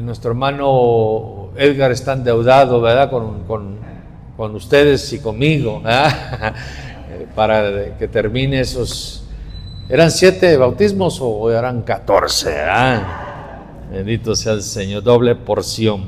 Nuestro hermano Edgar está endeudado, ¿verdad? Con ustedes y conmigo, ¿verdad? Para que termine esos. ¿Eran 7 bautismos o eran 14? ¿Verdad? Bendito sea el Señor, doble porción.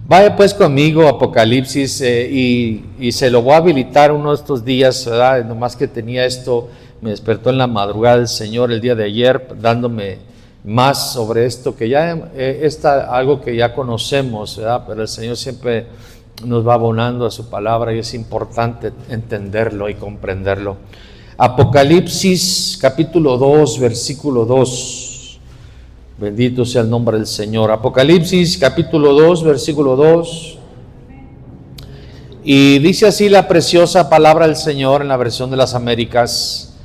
Vaya pues conmigo Apocalipsis y se lo voy a habilitar uno de estos días, ¿verdad? Nomás que tenía esto, me despertó en la madrugada el Señor el día de ayer dándome más sobre esto, que ya está algo que ya conocemos, ¿verdad? Pero el Señor siempre nos va abonando a su palabra y es importante entenderlo y comprenderlo. Apocalipsis capítulo 2, versículo 2. Bendito sea el nombre del Señor. Apocalipsis capítulo 2, versículo 2. Y dice así la preciosa palabra del Señor en la versión de las Américas: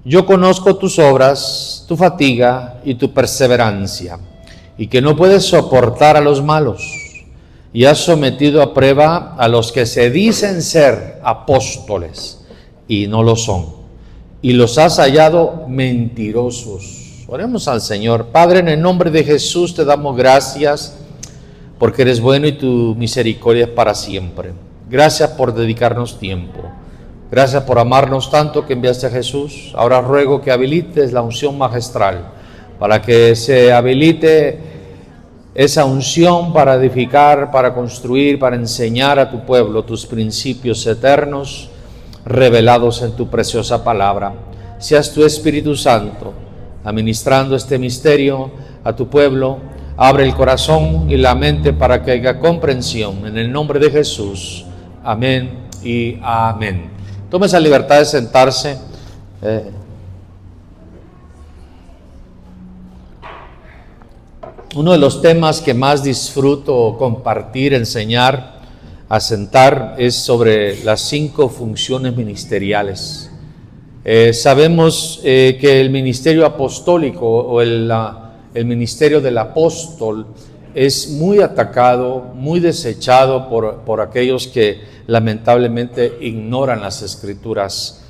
yo conozco tus obras, tu fatiga y tu perseverancia, y que no puedes soportar a los malos, y has sometido a prueba a los que se dicen ser apóstoles y no lo son, y los has hallado mentirosos. Oremos al Señor. Padre, en el nombre de Jesús te damos gracias porque eres bueno y tu misericordia es para siempre. Gracias por dedicarnos tiempo. Gracias por amarnos tanto que enviaste a Jesús. Ahora ruego que habilites la unción magistral para que se habilite esa unción para edificar, para construir, para enseñar a tu pueblo tus principios eternos revelados en tu preciosa palabra. Seas tu Espíritu Santo administrando este misterio a tu pueblo. Abre el corazón y la mente para que haya comprensión. En el nombre de Jesús. Amén y amén. Tome esa libertad de sentarse. Uno de los temas que más disfruto compartir, enseñar, asentar, es sobre las 5 funciones ministeriales. Sabemos que el ministerio apostólico o el ministerio del apóstol es muy atacado, muy desechado por aquellos que lamentablemente ignoran las Escrituras.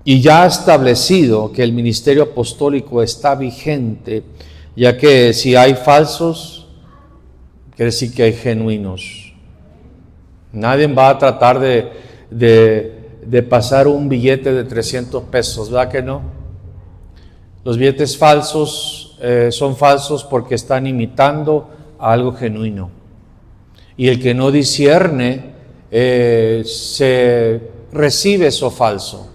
Y ya ha establecido que el ministerio apostólico está vigente, ya que si hay falsos, quiere decir que hay genuinos. Nadie va a tratar de pasar un billete de 300 pesos, ¿verdad que no? Los billetes falsos son falsos porque están imitando a algo genuino. Y el que no discierne se recibe eso falso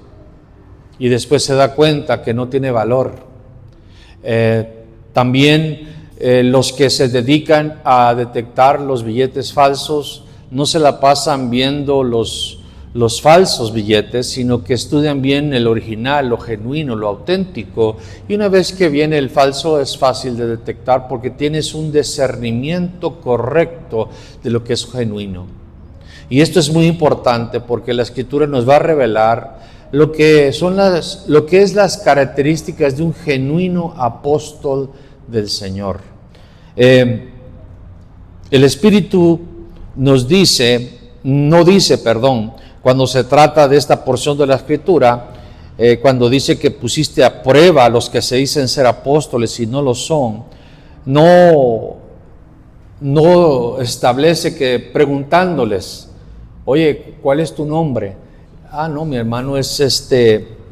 y después se da cuenta que no tiene valor. También los que se dedican a detectar los billetes falsos no se la pasan viendo los falsos billetes, sino que estudian bien el original, lo genuino, lo auténtico. Y una vez que viene el falso es fácil de detectar porque tienes un discernimiento correcto de lo que es genuino. Y esto es muy importante porque la Escritura nos va a revelar lo que es las características de un genuino apóstol del Señor. El Espíritu no dice, cuando se trata de esta porción de la Escritura, cuando dice que pusiste a prueba a los que se dicen ser apóstoles y no lo son, no establece que preguntándoles, oye, ¿cuál es tu nombre? Ah, no, mi hermano es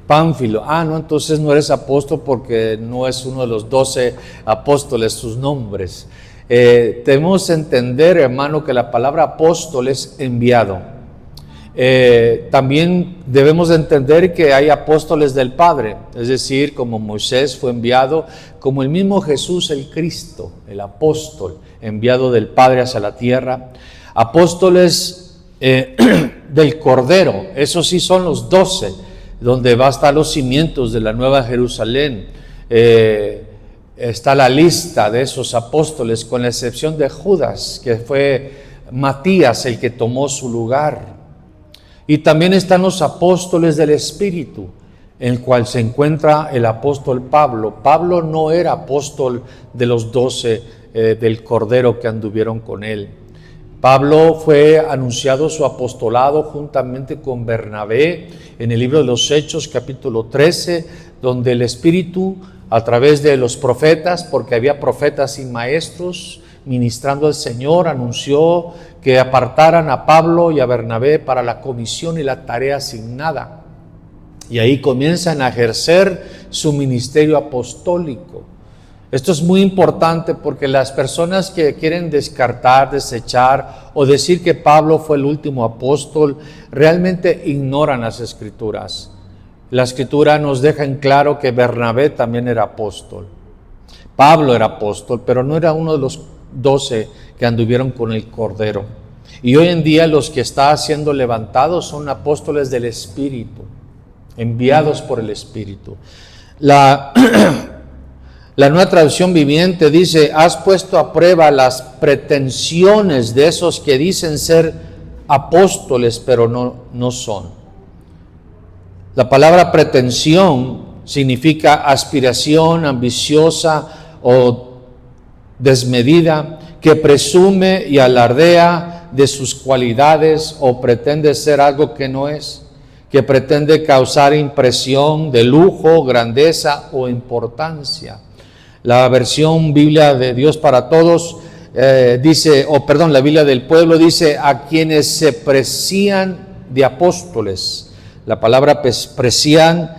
Pánfilo. Ah, no, entonces no eres apóstol porque no es uno de los 12 apóstoles sus nombres. Debemos entender, hermano, que la palabra apóstol es enviado. También debemos entender que hay apóstoles del Padre, es decir, como Moisés fue enviado, como el mismo Jesús el Cristo, el apóstol, enviado del Padre hacia la tierra. Apóstoles del Cordero, esos sí son los 12, donde va a estar los cimientos de la Nueva Jerusalén. Está la lista de esos apóstoles, con la excepción de Judas, que fue Matías el que tomó su lugar. Y también están los apóstoles del Espíritu, en el cual se encuentra el apóstol Pablo. Pablo no era apóstol de los 12 del Cordero que anduvieron con él. Pablo fue anunciado su apostolado juntamente con Bernabé en el libro de los Hechos, capítulo 13, donde el Espíritu a través de los profetas, porque había profetas y maestros ministrando al Señor, anunció que apartaran a Pablo y a Bernabé para la comisión y la tarea asignada. Y ahí comienzan a ejercer su ministerio apostólico. Esto es muy importante porque las personas que quieren descartar, desechar o decir que Pablo fue el último apóstol, realmente ignoran las Escrituras. La Escritura nos deja en claro que Bernabé también era apóstol. Pablo era apóstol, pero no era uno de los 12 que anduvieron con el Cordero. Y hoy en día los que están siendo levantados son apóstoles del Espíritu, enviados por el Espíritu. La Nueva Traducción Viviente dice: has puesto a prueba las pretensiones de esos que dicen ser apóstoles, pero no son. La palabra pretensión significa aspiración ambiciosa o desmedida, que presume y alardea de sus cualidades o pretende ser algo que no es, que pretende causar impresión de lujo, grandeza o importancia. La versión Biblia de Dios para Todos la Biblia del Pueblo dice: a quienes se presían de apóstoles. La palabra presían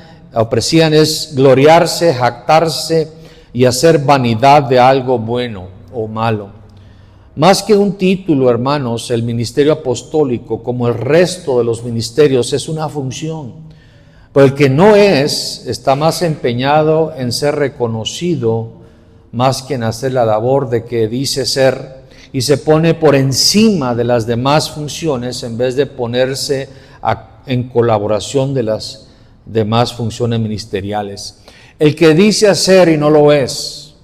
es gloriarse, jactarse y hacer vanidad de algo bueno o malo. Más que un título, hermanos, el ministerio apostólico, como el resto de los ministerios, es una función. Pero el que no está más empeñado en ser reconocido más que en hacer la labor de que dice ser, y se pone por encima de las demás funciones en vez de ponerse en colaboración de las demás funciones ministeriales. El que dice hacer y no lo es.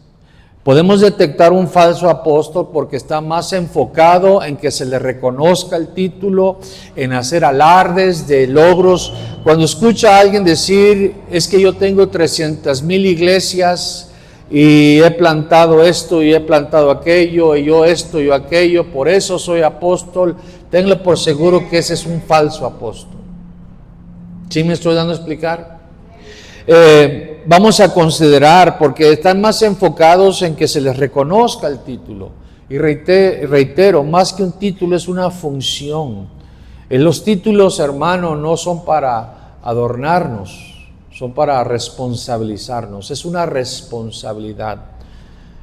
Podemos detectar un falso apóstol porque está más enfocado en que se le reconozca el título, en hacer alardes de logros. Cuando escucha a alguien decir: es que yo tengo 300,000 iglesias y he plantado esto y he plantado aquello, y yo esto y yo aquello, por eso soy apóstol, tenlo por seguro que ese es un falso apóstol. ¿Sí me estoy dando a explicar? Vamos a considerar, porque están más enfocados en que se les reconozca el título. Y reitero, más que un título es una función. Los títulos, hermano, no son para adornarnos, son para responsabilizarnos. Es una responsabilidad.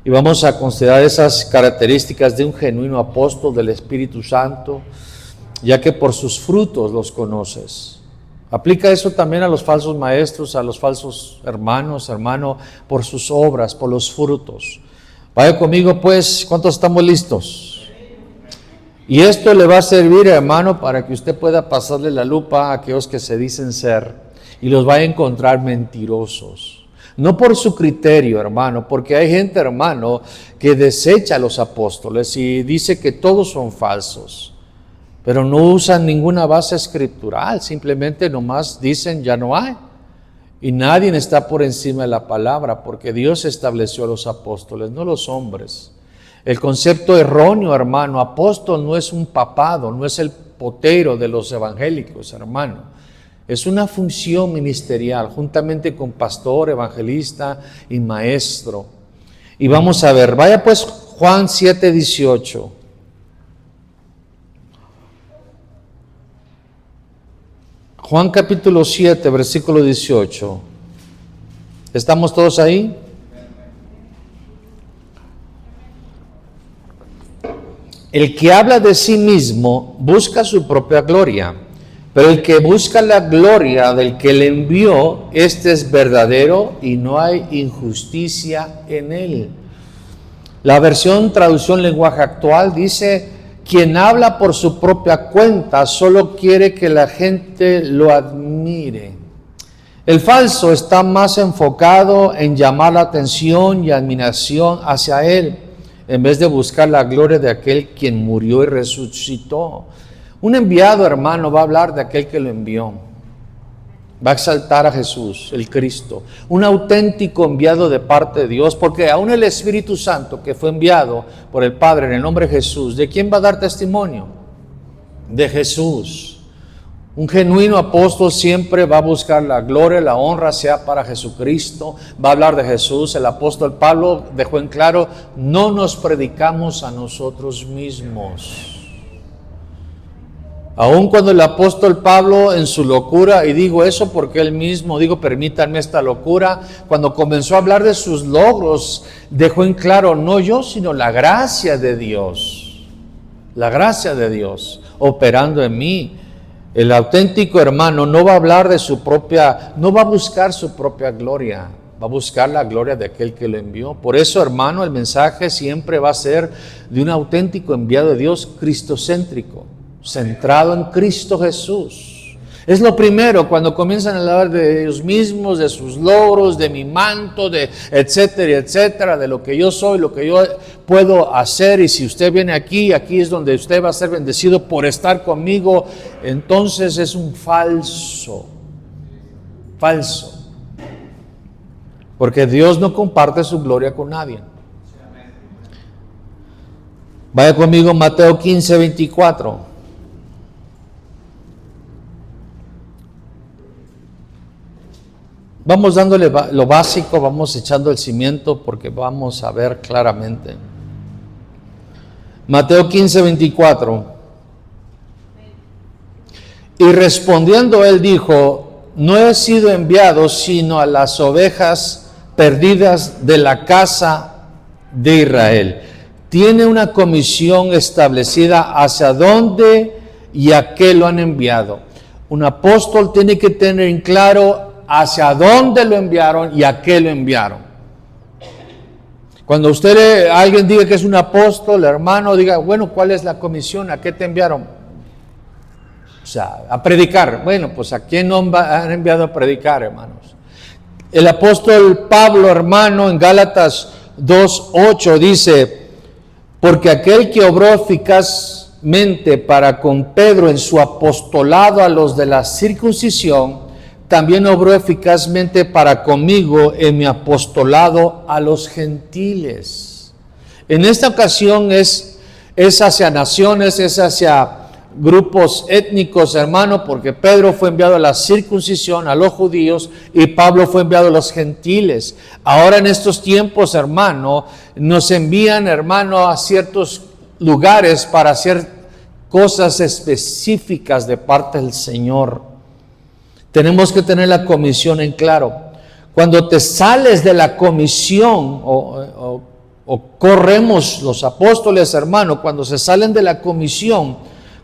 Y vamos a considerar esas características de un genuino apóstol del Espíritu Santo, ya que por sus frutos los conoces. Aplica eso también a los falsos maestros, a los falsos hermano, por sus obras, por los frutos. Vaya conmigo pues, ¿cuántos estamos listos? Y esto le va a servir, hermano, para que usted pueda pasarle la lupa a aquellos que se dicen ser y los vaya a encontrar mentirosos. No por su criterio, hermano, porque hay gente, hermano, que desecha a los apóstoles y dice que todos son falsos. Pero no usan ninguna base escritural, simplemente nomás dicen ya no hay. Y nadie está por encima de la palabra, porque Dios estableció a los apóstoles, no los hombres. El concepto erróneo, hermano, apóstol no es un papado, no es el potero de los evangélicos, hermano. Es una función ministerial, juntamente con pastor, evangelista y maestro. Y vamos a ver, vaya pues Juan 7:18. Juan capítulo 7, versículo 18. ¿Estamos todos ahí? El que habla de sí mismo busca su propia gloria, pero el que busca la gloria del que le envió, este es verdadero y no hay injusticia en él. La versión traducción lenguaje actual dice: quien habla por su propia cuenta solo quiere que la gente lo admire. El falso está más enfocado en llamar la atención y admiración hacia él, en vez de buscar la gloria de aquel quien murió y resucitó. Un enviado, hermano, va a hablar de aquel que lo envió. Va a exaltar a Jesús, el Cristo, un auténtico enviado de parte de Dios, porque aún el Espíritu Santo que fue enviado por el Padre en el nombre de Jesús, ¿de quién va a dar testimonio? De Jesús. Un genuino apóstol siempre va a buscar la gloria, la honra sea para Jesucristo, va a hablar de Jesús. El apóstol Pablo dejó en claro, no nos predicamos a nosotros mismos. Aun cuando el apóstol Pablo en su locura, y digo eso porque él mismo, permítanme esta locura, cuando comenzó a hablar de sus logros, dejó en claro, no yo, sino la gracia de Dios operando en mí. El auténtico hermano no va a hablar de su propia, no va a buscar su propia gloria, va a buscar la gloria de aquel que lo envió. Por eso, hermano, el mensaje siempre va a ser de un auténtico enviado de Dios, cristocéntrico, centrado en Cristo Jesús. Es lo primero cuando comienzan a hablar de ellos mismos, de sus logros, de mi manto, de etcétera, etcétera, de lo que yo soy, lo que yo puedo hacer. Y si usted viene aquí es donde usted va a ser bendecido por estar conmigo. Entonces es un falso. Porque Dios no comparte su gloria con nadie. Vaya conmigo Mateo 15, 24. Vamos dándole lo básico, vamos echando el cimiento porque vamos a ver claramente. Mateo 15, 24. Y respondiendo él dijo, no he sido enviado sino a las ovejas perdidas de la casa de Israel. Tiene una comisión establecida hacia dónde y a qué lo han enviado. Un apóstol tiene que tener en claro hacia dónde lo enviaron y a qué lo enviaron. Cuando alguien diga que es un apóstol, hermano, diga, bueno, ¿cuál es la comisión? ¿A qué te enviaron? O sea, a predicar. Bueno, pues ¿a quién han enviado a predicar, hermanos? El apóstol Pablo, hermano, en Gálatas 2:8 dice, porque aquel que obró eficazmente para con Pedro en su apostolado a los de la circuncisión, también obró eficazmente para conmigo en mi apostolado a los gentiles. En esta ocasión es hacia naciones, es hacia grupos étnicos, hermano, porque Pedro fue enviado a la circuncisión, a los judíos, y Pablo fue enviado a los gentiles. Ahora en estos tiempos, hermano, nos envían, hermano, a ciertos lugares para hacer cosas específicas de parte del Señor. Tenemos que tener la comisión en claro. Cuando te sales de la comisión, o corremos los apóstoles, hermano, cuando se salen de la comisión,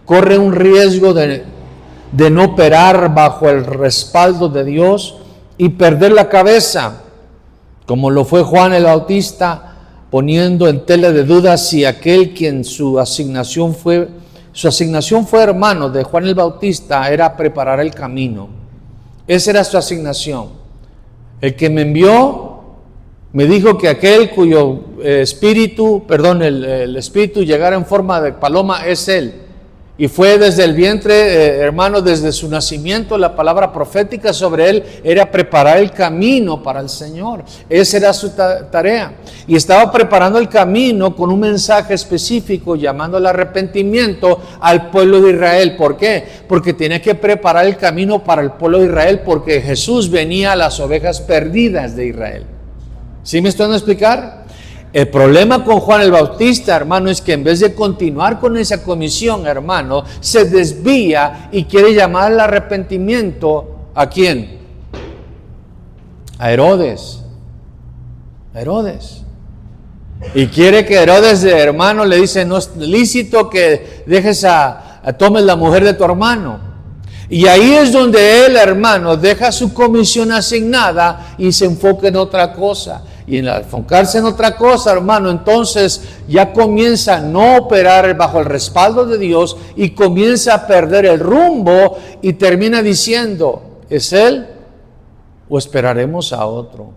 corre un riesgo de no operar bajo el respaldo de Dios y perder la cabeza, como lo fue Juan el Bautista, poniendo en tela de duda si aquel quien su asignación fue, hermano, de Juan el Bautista, era preparar el camino. Esa era su asignación. El que me envió me dijo que aquel cuyo el espíritu llegara en forma de paloma es él. Y fue desde el vientre, hermano, desde su nacimiento, la palabra profética sobre él era preparar el camino para el Señor. Esa era su tarea. Y estaba preparando el camino con un mensaje específico, llamando al arrepentimiento al pueblo de Israel. ¿Por qué? Porque tenía que preparar el camino para el pueblo de Israel, porque Jesús venía a las ovejas perdidas de Israel. ¿Sí me estoy dando a explicar? El problema con Juan el Bautista, hermano, es que en vez de continuar con esa comisión, hermano, se desvía y quiere llamar al arrepentimiento, ¿a quién? A Herodes. Y quiere que Herodes, hermano, le dice, no es lícito que dejes tomes la mujer de tu hermano. Y ahí es donde él, hermano, deja su comisión asignada y se enfoca en otra cosa. Y en enfocarse en otra cosa, hermano, entonces ya comienza a no operar bajo el respaldo de Dios y comienza a perder el rumbo y termina diciendo, ¿es él o esperaremos a otro?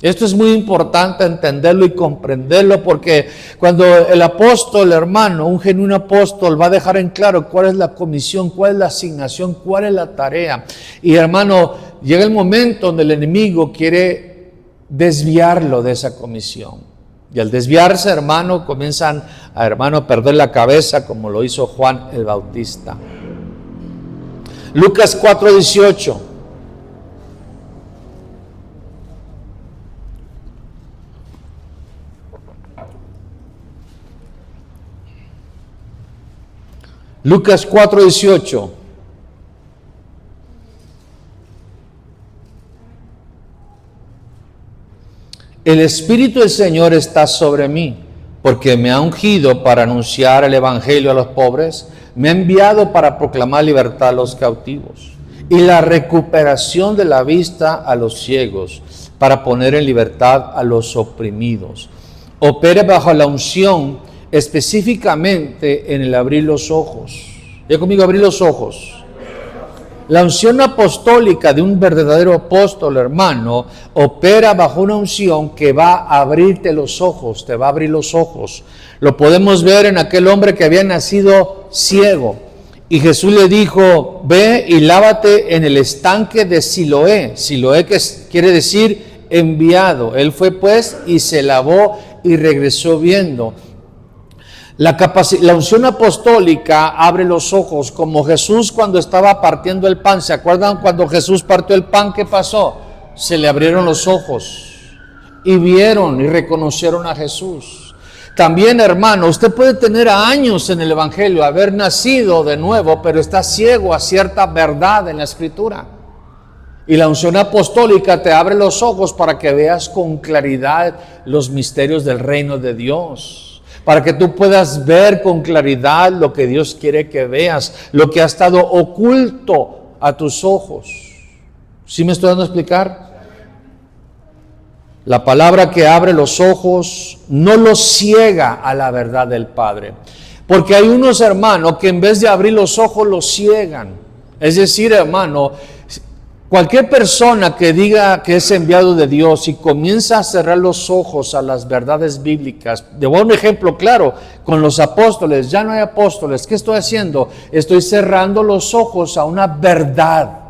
Esto es muy importante entenderlo y comprenderlo, porque cuando el apóstol, hermano, un genuino apóstol, va a dejar en claro cuál es la comisión, cuál es la asignación, cuál es la tarea. Y, hermano, llega el momento donde el enemigo quiere desviarlo de esa comisión. Y al desviarse, hermano, comienzan a perder la cabeza, como lo hizo Juan el Bautista. Lucas 4:18. Lucas 4:18. El Espíritu del Señor está sobre mí, porque me ha ungido para anunciar el Evangelio a los pobres, me ha enviado para proclamar libertad a los cautivos y la recuperación de la vista a los ciegos, para poner en libertad a los oprimidos. Opere bajo la unción, específicamente en el abrir los ojos. Ya conmigo, abrir los ojos. La unción apostólica de un verdadero apóstol, hermano, opera bajo una unción que va a abrirte los ojos, te va a abrir los ojos. Lo podemos ver en aquel hombre que había nacido ciego. Y Jesús le dijo, ve y lávate en el estanque de Siloé. Siloé, que quiere decir enviado. Él fue pues y se lavó y regresó viendo. La unción apostólica abre los ojos, como Jesús cuando estaba partiendo el pan. ¿Se acuerdan cuando Jesús partió el pan? ¿Qué pasó? Se le abrieron los ojos y vieron y reconocieron a Jesús. También, hermano, usted puede tener años en el Evangelio, haber nacido de nuevo, pero está ciego a cierta verdad en la Escritura. Y la unción apostólica te abre los ojos para que veas con claridad los misterios del reino de Dios. Para que tú puedas ver con claridad lo que Dios quiere que veas, lo que ha estado oculto a tus ojos. ¿Sí me estoy dando a explicar? La palabra que abre los ojos no los ciega a la verdad del Padre. Porque hay unos hermanos que en vez de abrir los ojos los ciegan. Es decir, hermano, cualquier persona que diga que es enviado de Dios y comienza a cerrar los ojos a las verdades bíblicas, de un ejemplo claro, con los apóstoles, ya no hay apóstoles, ¿qué estoy haciendo? Estoy cerrando los ojos a una verdad,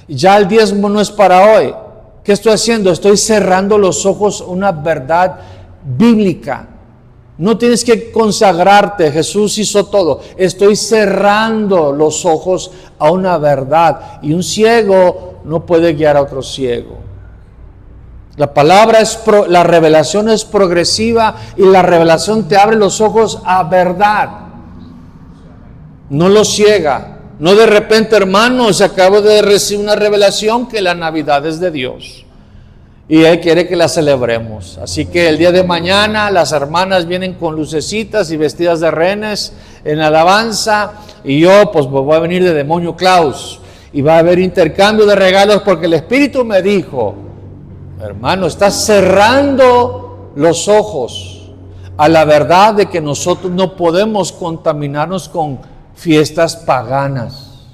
Ya el diezmo no es para hoy, ¿qué estoy haciendo? Estoy cerrando los ojos a una verdad bíblica. No tienes que consagrarte, Jesús hizo todo. Estoy cerrando los ojos a una verdad. Y un ciego no puede guiar a otro ciego. La revelación es progresiva y la revelación te abre los ojos a verdad. No lo ciega. No de repente, hermanos, acabo de recibir una revelación que la Navidad es de Dios. Y Él quiere que la celebremos. Así que el día de mañana las hermanas vienen con lucecitas y vestidas de renes en alabanza. Y yo pues voy a venir de demonio Claus. Y va a haber intercambio de regalos porque el Espíritu me dijo, hermano, estás cerrando los ojos a la verdad de que nosotros no podemos contaminarnos con fiestas paganas.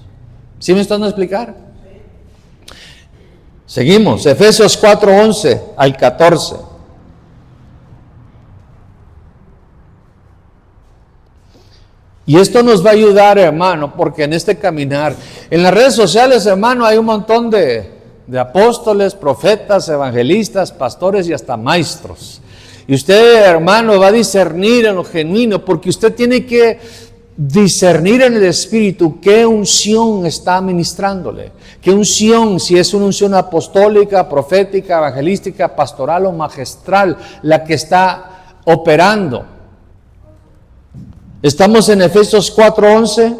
¿Sí me están dando a explicar? Seguimos, Efesios 4:11 al 14. Y esto nos va a ayudar, hermano, porque en este caminar, en las redes sociales, hermano, hay un montón de apóstoles, profetas, evangelistas, pastores y hasta maestros. Y usted, hermano, va a discernir en lo genuino, porque usted tiene que discernir en el Espíritu qué unción está ministrándole, qué unción, si es una unción apostólica, profética, evangelística, pastoral o magistral, la que está operando. Estamos en Efesios 4:11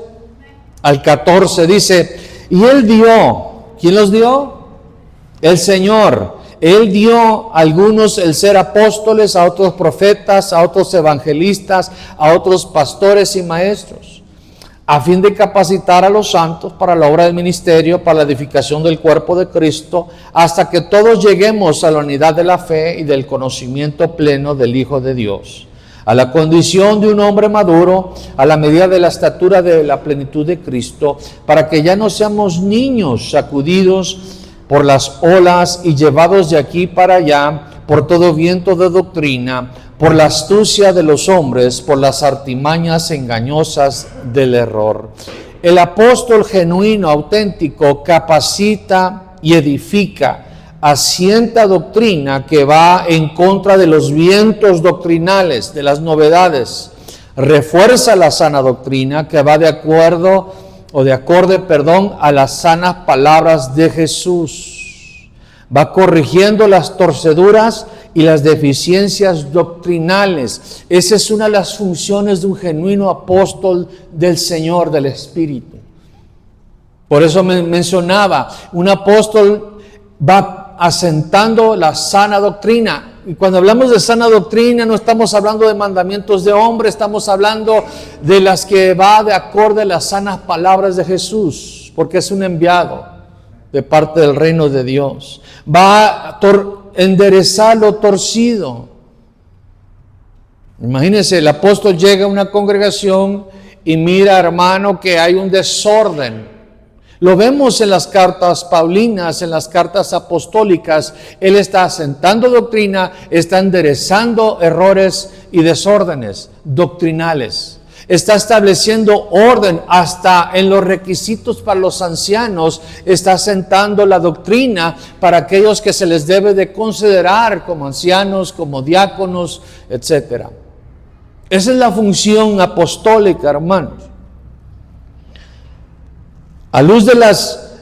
al 14, dice, y Él dio, ¿quién los dio? El Señor. Él dio a algunos el ser apóstoles, a otros profetas, a otros evangelistas, a otros pastores y maestros, a fin de capacitar a los santos para la obra del ministerio, para la edificación del cuerpo de Cristo, hasta que todos lleguemos a la unidad de la fe y del conocimiento pleno del Hijo de Dios, a la condición de un hombre maduro, a la medida de la estatura de la plenitud de Cristo, para que ya no seamos niños sacudidos por las olas y llevados de aquí para allá, por todo viento de doctrina, por la astucia de los hombres, por las artimañas engañosas del error. El apóstol genuino, auténtico, capacita y edifica, asienta doctrina que va en contra de los vientos doctrinales, de las novedades, refuerza la sana doctrina que va de acuerdo a las sanas palabras de Jesús. Va corrigiendo las torceduras y las deficiencias doctrinales. Esa es una de las funciones de un genuino apóstol del Señor, del Espíritu. Por eso me mencionaba, un apóstol va asentando la sana doctrina. Y cuando hablamos de sana doctrina, no estamos hablando de mandamientos de hombre, estamos hablando de las que va de acorde a las sanas palabras de Jesús, porque es un enviado de parte del reino de Dios. Va a enderezar lo torcido. Imagínense, el apóstol llega a una congregación y mira, hermano, que hay un desorden. Lo vemos en las cartas paulinas, en las cartas apostólicas. Él está asentando doctrina, está enderezando errores y desórdenes doctrinales. Está estableciendo orden hasta en los requisitos para los ancianos. Está asentando la doctrina para aquellos que se les debe de considerar como ancianos, como diáconos, etc. Esa es la función apostólica, hermanos. A luz de las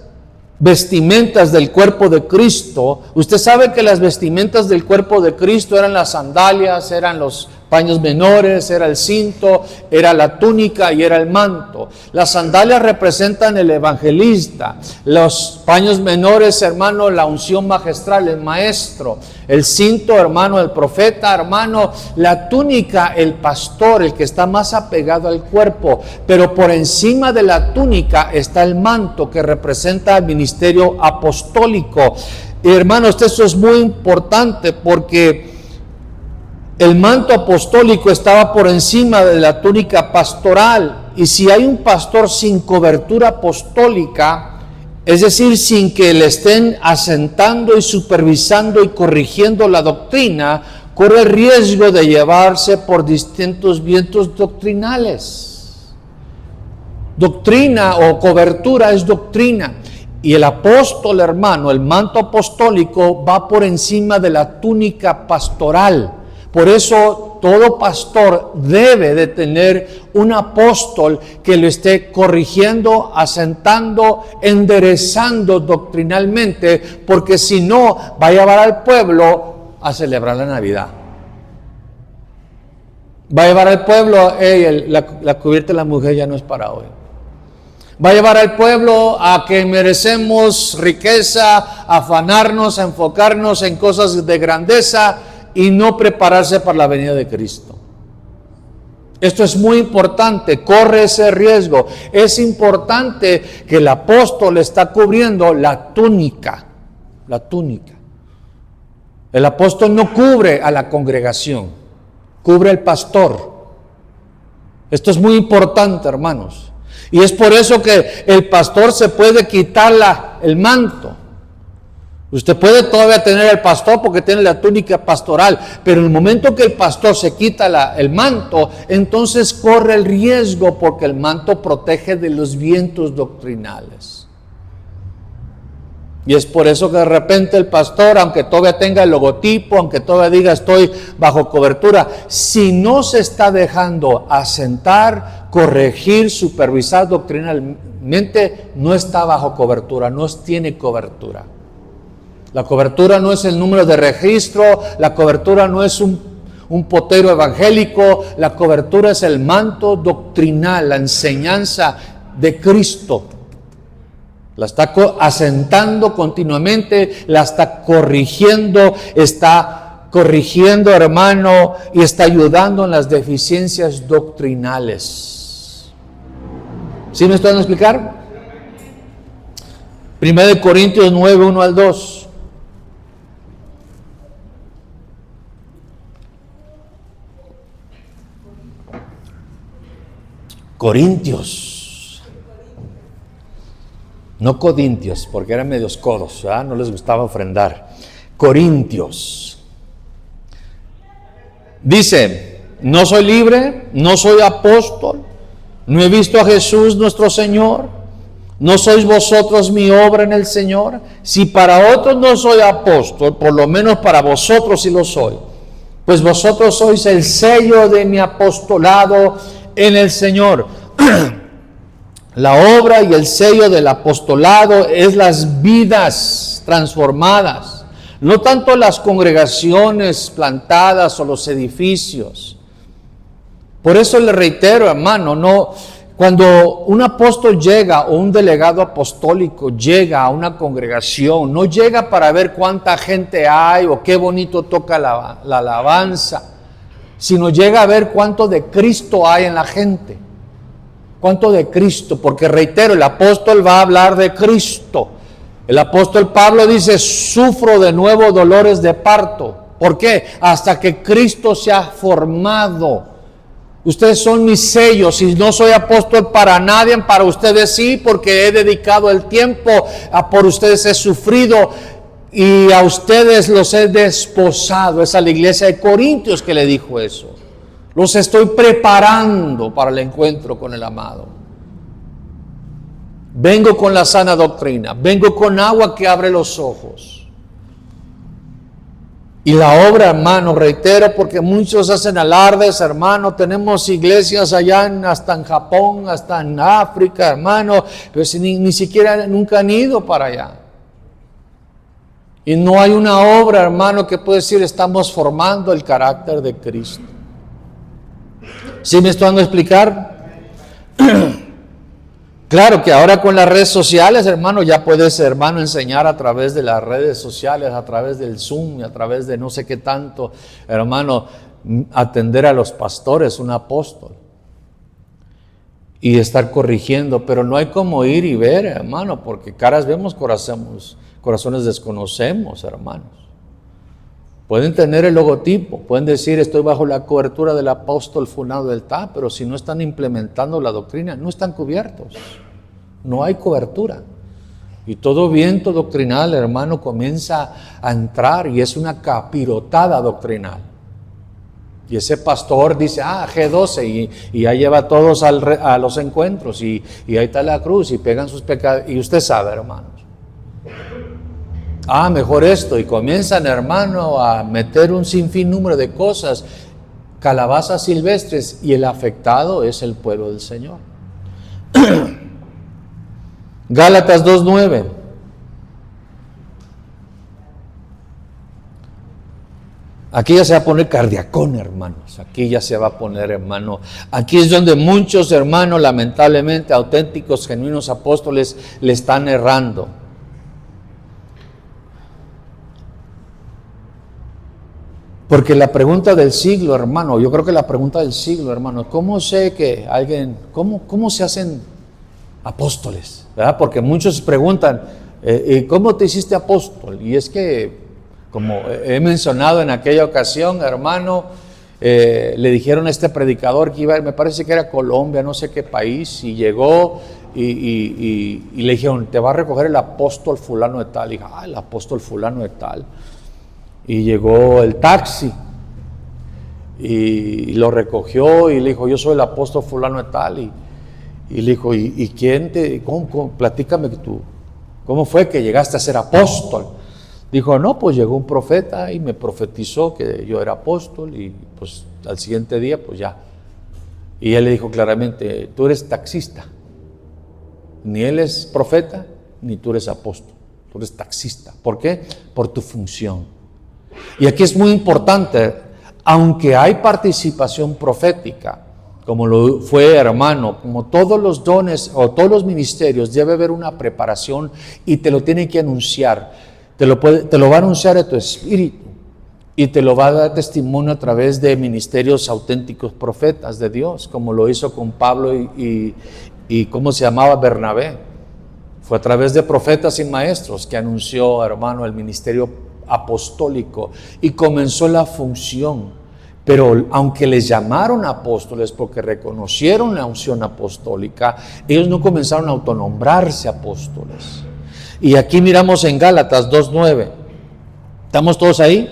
vestimentas del cuerpo de Cristo, usted sabe que las vestimentas del cuerpo de Cristo eran las sandalias, eran los paños menores, era el cinto, era la túnica y era el manto. Las sandalias representan el evangelista, los paños menores, hermano, la unción magistral, el maestro, el cinto, hermano, el profeta, hermano, la túnica, el pastor, el que está más apegado al cuerpo, pero por encima de la túnica está el manto que representa el ministerio apostólico. Y hermanos, esto es muy importante porque el manto apostólico estaba por encima de la túnica pastoral. Y si hay un pastor sin cobertura apostólica, es decir, sin que le estén asentando y supervisando y corrigiendo la doctrina, corre el riesgo de llevarse por distintos vientos doctrinales. Doctrina o cobertura es doctrina. Y el apóstol, hermano, el manto apostólico va por encima de la túnica pastoral. Por eso todo pastor debe de tener un apóstol que lo esté corrigiendo, asentando, enderezando doctrinalmente, porque si no, va a llevar al pueblo a celebrar la Navidad. Va a llevar al pueblo, la cubierta de la mujer ya no es para hoy. Va a llevar al pueblo a que merecemos riqueza, afanarnos, a enfocarnos en cosas de grandeza, y no prepararse para la venida de Cristo. Esto es muy importante, corre ese riesgo. Es importante que el apóstol está cubriendo la túnica. La túnica. El apóstol no cubre a la congregación, cubre al pastor. Esto es muy importante, hermanos. Y es por eso que el pastor se puede quitar el manto. Usted puede todavía tener el pastor porque tiene la túnica pastoral, pero en el momento que el pastor se quita el manto, entonces corre el riesgo porque el manto protege de los vientos doctrinales. Y es por eso que de repente el pastor, aunque todavía tenga el logotipo, aunque todavía diga estoy bajo cobertura, si no se está dejando asentar, corregir, supervisar doctrinalmente, no está bajo cobertura, no tiene cobertura. La cobertura no es el número de registro, la cobertura no es un potero evangélico, la cobertura es el manto doctrinal, la enseñanza de Cristo. La está asentando continuamente, la está corrigiendo, hermano, y está ayudando en las deficiencias doctrinales. ¿Sí me están a explicar? 1 Corintios 9, 1 al 2. Corintios, no codintios, porque eran medios codos, ¿verdad? No les gustaba ofrendar. Corintios. Dice, no soy libre, no soy apóstol, no he visto a Jesús nuestro Señor, no sois vosotros mi obra en el Señor. Si para otros no soy apóstol, por lo menos para vosotros sí lo soy, pues vosotros sois el sello de mi apostolado en el Señor. La obra y el sello del apostolado es las vidas transformadas, no tanto las congregaciones plantadas o los edificios. Por eso le reitero, hermano, no, cuando un apóstol llega o un delegado apostólico llega a una congregación, no llega para ver cuánta gente hay o qué bonito toca la alabanza, sino llega a ver cuánto de Cristo hay en la gente. ¿Cuánto de Cristo? Porque reitero, el apóstol va a hablar de Cristo. El apóstol Pablo dice, sufro de nuevo dolores de parto. ¿Por qué? Hasta que Cristo se ha formado. Ustedes son mis sellos y no soy apóstol para nadie, para ustedes sí, porque he dedicado el tiempo, por ustedes he sufrido y a ustedes los he desposado. Es a la iglesia de Corintios que le dijo eso. Los estoy preparando para el encuentro con el amado. Vengo con la sana doctrina, vengo con agua que abre los ojos. Y la obra, hermano, reitero, porque muchos hacen alardes, hermano, tenemos iglesias allá hasta en Japón, hasta en África, hermano, pero si ni siquiera nunca han ido para allá. Y no hay una obra, hermano, que puede decir estamos formando el carácter de Cristo. ¿Sí me estoy dando a explicar? Claro que ahora con las redes sociales, hermano, ya puedes, hermano, enseñar a través de las redes sociales, a través del Zoom, a través de no sé qué tanto, hermano, atender a los pastores, un apóstol, y estar corrigiendo, pero no hay como ir y ver, hermano, porque caras vemos, corazones desconocemos, hermanos. Pueden tener el logotipo, pueden decir estoy bajo la cobertura del apóstol fulano del tal, pero si no están implementando la doctrina, no están cubiertos, no hay cobertura. Y todo viento doctrinal, hermano, comienza a entrar y es una capirotada doctrinal. Y ese pastor dice, G12, y ya lleva a todos a los encuentros, y ahí está la cruz, y pegan sus pecados, y usted sabe, hermanos. Mejor esto, y comienzan, hermano, a meter un sinfín número de cosas, calabazas silvestres, y el afectado es el pueblo del Señor. Gálatas 2:9. Aquí ya se va a poner cardiacón, hermanos. Aquí ya se va a poner, hermano. Aquí es donde muchos, hermanos, lamentablemente, auténticos, genuinos apóstoles, le están errando. Porque la pregunta del siglo, hermano, yo creo que la pregunta del siglo, hermano, ¿cómo sé que alguien, cómo se hacen apóstoles? ¿Verdad? Porque muchos preguntan, ¿cómo te hiciste apóstol? Y es que, como he mencionado en aquella ocasión, hermano, le dijeron a este predicador que iba, me parece que era Colombia, no sé qué país, y llegó y le dijeron, te va a recoger el apóstol fulano de tal. Y dije, el apóstol fulano de tal. Y llegó el taxi y lo recogió y le dijo, yo soy el apóstol fulano de tal. Y le dijo, ¿y quién platícame tú, cómo fue que llegaste a ser apóstol? Dijo, no, pues llegó un profeta y me profetizó que yo era apóstol y pues al siguiente día pues ya. Y él le dijo claramente, tú eres taxista, ni él es profeta, ni tú eres apóstol, tú eres taxista. ¿Por qué? Por tu función. Y aquí es muy importante, aunque hay participación profética, como lo fue, hermano, como todos los dones o todos los ministerios, debe haber una preparación y te lo tiene que anunciar. Te lo va a anunciar de tu espíritu y te lo va a dar testimonio a través de ministerios auténticos profetas de Dios, como lo hizo con Pablo y ¿cómo se llamaba? Bernabé. Fue a través de profetas y maestros que anunció, hermano, el ministerio apostólico y comenzó la función. Pero aunque les llamaron apóstoles porque reconocieron la unción apostólica, ellos no comenzaron a autonombrarse apóstoles. Y aquí miramos en Gálatas 2:9. ¿Estamos todos ahí?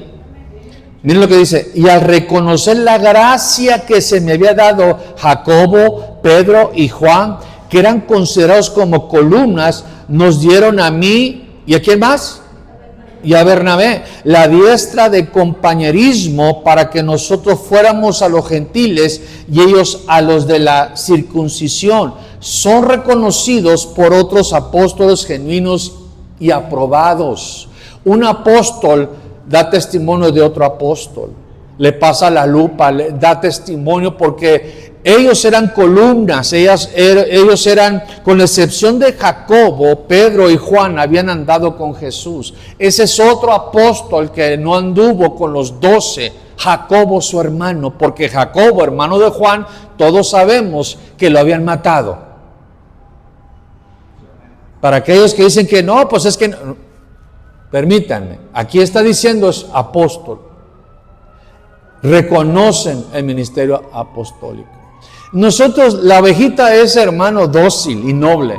Miren lo que dice, y al reconocer la gracia que se me había dado Jacobo, Pedro y Juan, que eran considerados como columnas, nos dieron a mí, ¿y a quién más? Y a Bernabé, la diestra de compañerismo para que nosotros fuéramos a los gentiles y ellos a los de la circuncisión, son reconocidos por otros apóstoles genuinos y aprobados. Un apóstol da testimonio de otro apóstol, le pasa la lupa, le da testimonio porque ellos eran columnas, ellos eran, con la excepción de Jacobo, Pedro y Juan habían andado con Jesús. Ese es otro apóstol que no anduvo con los 12, Jacobo su hermano, porque Jacobo, hermano de Juan, todos sabemos que lo habían matado. Para aquellos que dicen que no, pues es que no, permítanme, aquí está diciendo es apóstol. Reconocen el ministerio apostólico. Nosotros, la ovejita es, hermano, dócil y noble.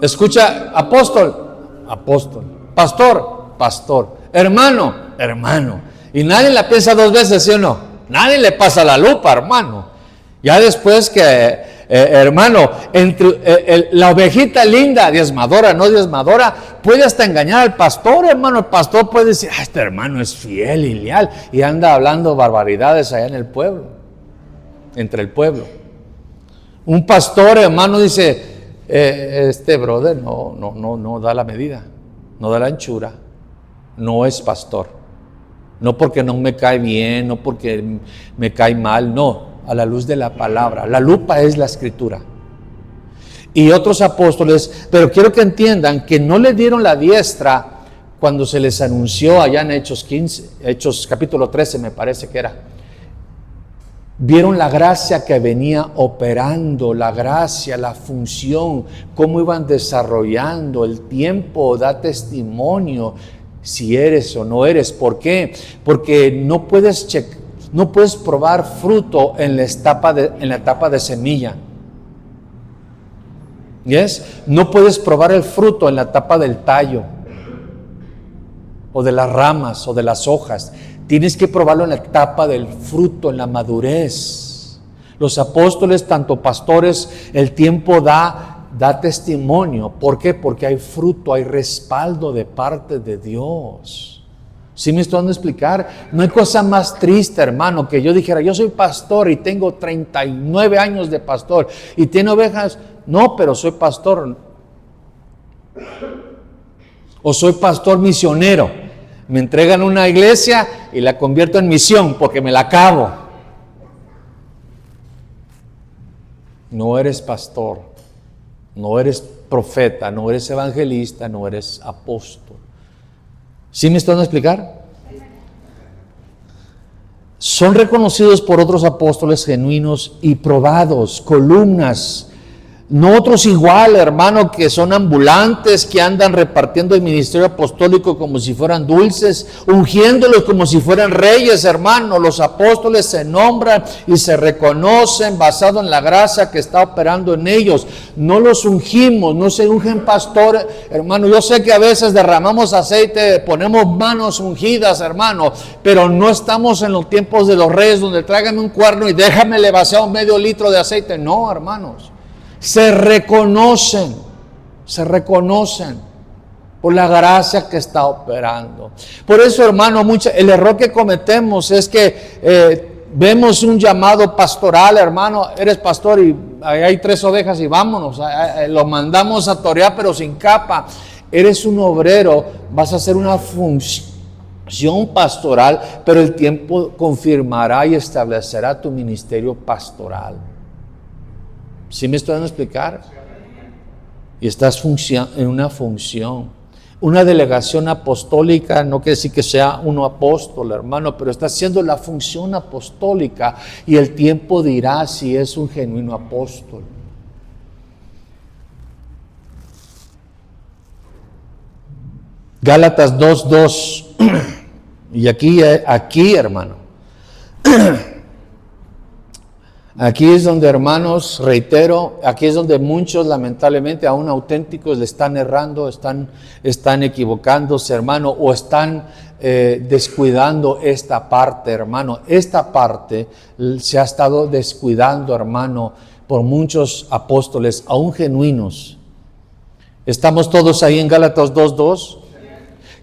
Escucha, apóstol, apóstol. Pastor, pastor. Hermano, hermano. Y nadie la piensa dos veces, ¿sí o no? Nadie le pasa la lupa, hermano. Ya después que, hermano, entre la ovejita linda, diezmadora, no diezmadora, puede hasta engañar al pastor, hermano. El pastor puede decir, este hermano es fiel y leal, y anda hablando barbaridades allá en el pueblo, entre el pueblo. Un pastor, hermano, dice, este brother no da la medida, no da la anchura, no es pastor. No porque no me cae bien, no porque me cae mal, no, a la luz de la palabra. La lupa es la escritura. Y otros apóstoles, pero quiero que entiendan que no le dieron la diestra cuando se les anunció allá en Hechos 15, Hechos capítulo 13 me parece que era. Vieron la gracia que venía operando, la gracia, la función, cómo iban desarrollando, el tiempo da testimonio si eres o no eres. ¿Por qué? Porque no puedes probar fruto en la etapa de semilla. ¿Yes? No puedes probar el fruto en la etapa del tallo, o de las ramas, o de las hojas. Tienes que probarlo en la etapa del fruto, en la madurez. Los apóstoles, tanto pastores, el tiempo da testimonio. ¿Por qué? Porque hay fruto, hay respaldo de parte de Dios. ¿Sí me estoy dando a explicar? No hay cosa más triste, hermano, que yo dijera, yo soy pastor y tengo 39 años de pastor y tiene ovejas. No, pero soy pastor. O soy pastor misionero. Me entregan una iglesia y la convierto en misión porque me la acabo. No eres pastor, no eres profeta, no eres evangelista, no eres apóstol. ¿Sí me están a explicar? Son reconocidos por otros apóstoles genuinos y probados, columnas. No otros igual, hermano, que son ambulantes, que andan repartiendo el ministerio apostólico como si fueran dulces, ungiéndolos como si fueran reyes, hermano. Los apóstoles se nombran y se reconocen basado en la gracia que está operando en ellos. No los ungimos, no se ungen pastores, hermano. Yo sé que a veces derramamos aceite, ponemos manos ungidas, hermano, pero no estamos en los tiempos de los reyes donde tráigame un cuerno y déjame le vaciar medio litro de aceite. No, hermanos. Se reconocen por la gracia que está operando. Por eso, hermano, el error que cometemos es que vemos un llamado pastoral, hermano, eres pastor y hay 3 ovejas y vámonos, lo mandamos a torear pero sin capa. Eres un obrero, vas a hacer una función pastoral, pero el tiempo confirmará y establecerá tu ministerio pastoral. ¿Sí me estoy dando a explicar? Y estás en una función. Una delegación apostólica no quiere decir que sea uno apóstol, hermano, pero está haciendo la función apostólica y el tiempo dirá si es un genuino apóstol. Gálatas 2:2. Y aquí, hermano. Aquí es donde, hermanos, reitero, aquí es donde muchos, lamentablemente, aún auténticos, le están errando, están equivocándose, hermano, o están descuidando esta parte, hermano. Esta parte se ha estado descuidando, hermano, por muchos apóstoles, aún genuinos. ¿Estamos todos ahí en Gálatas 2:2?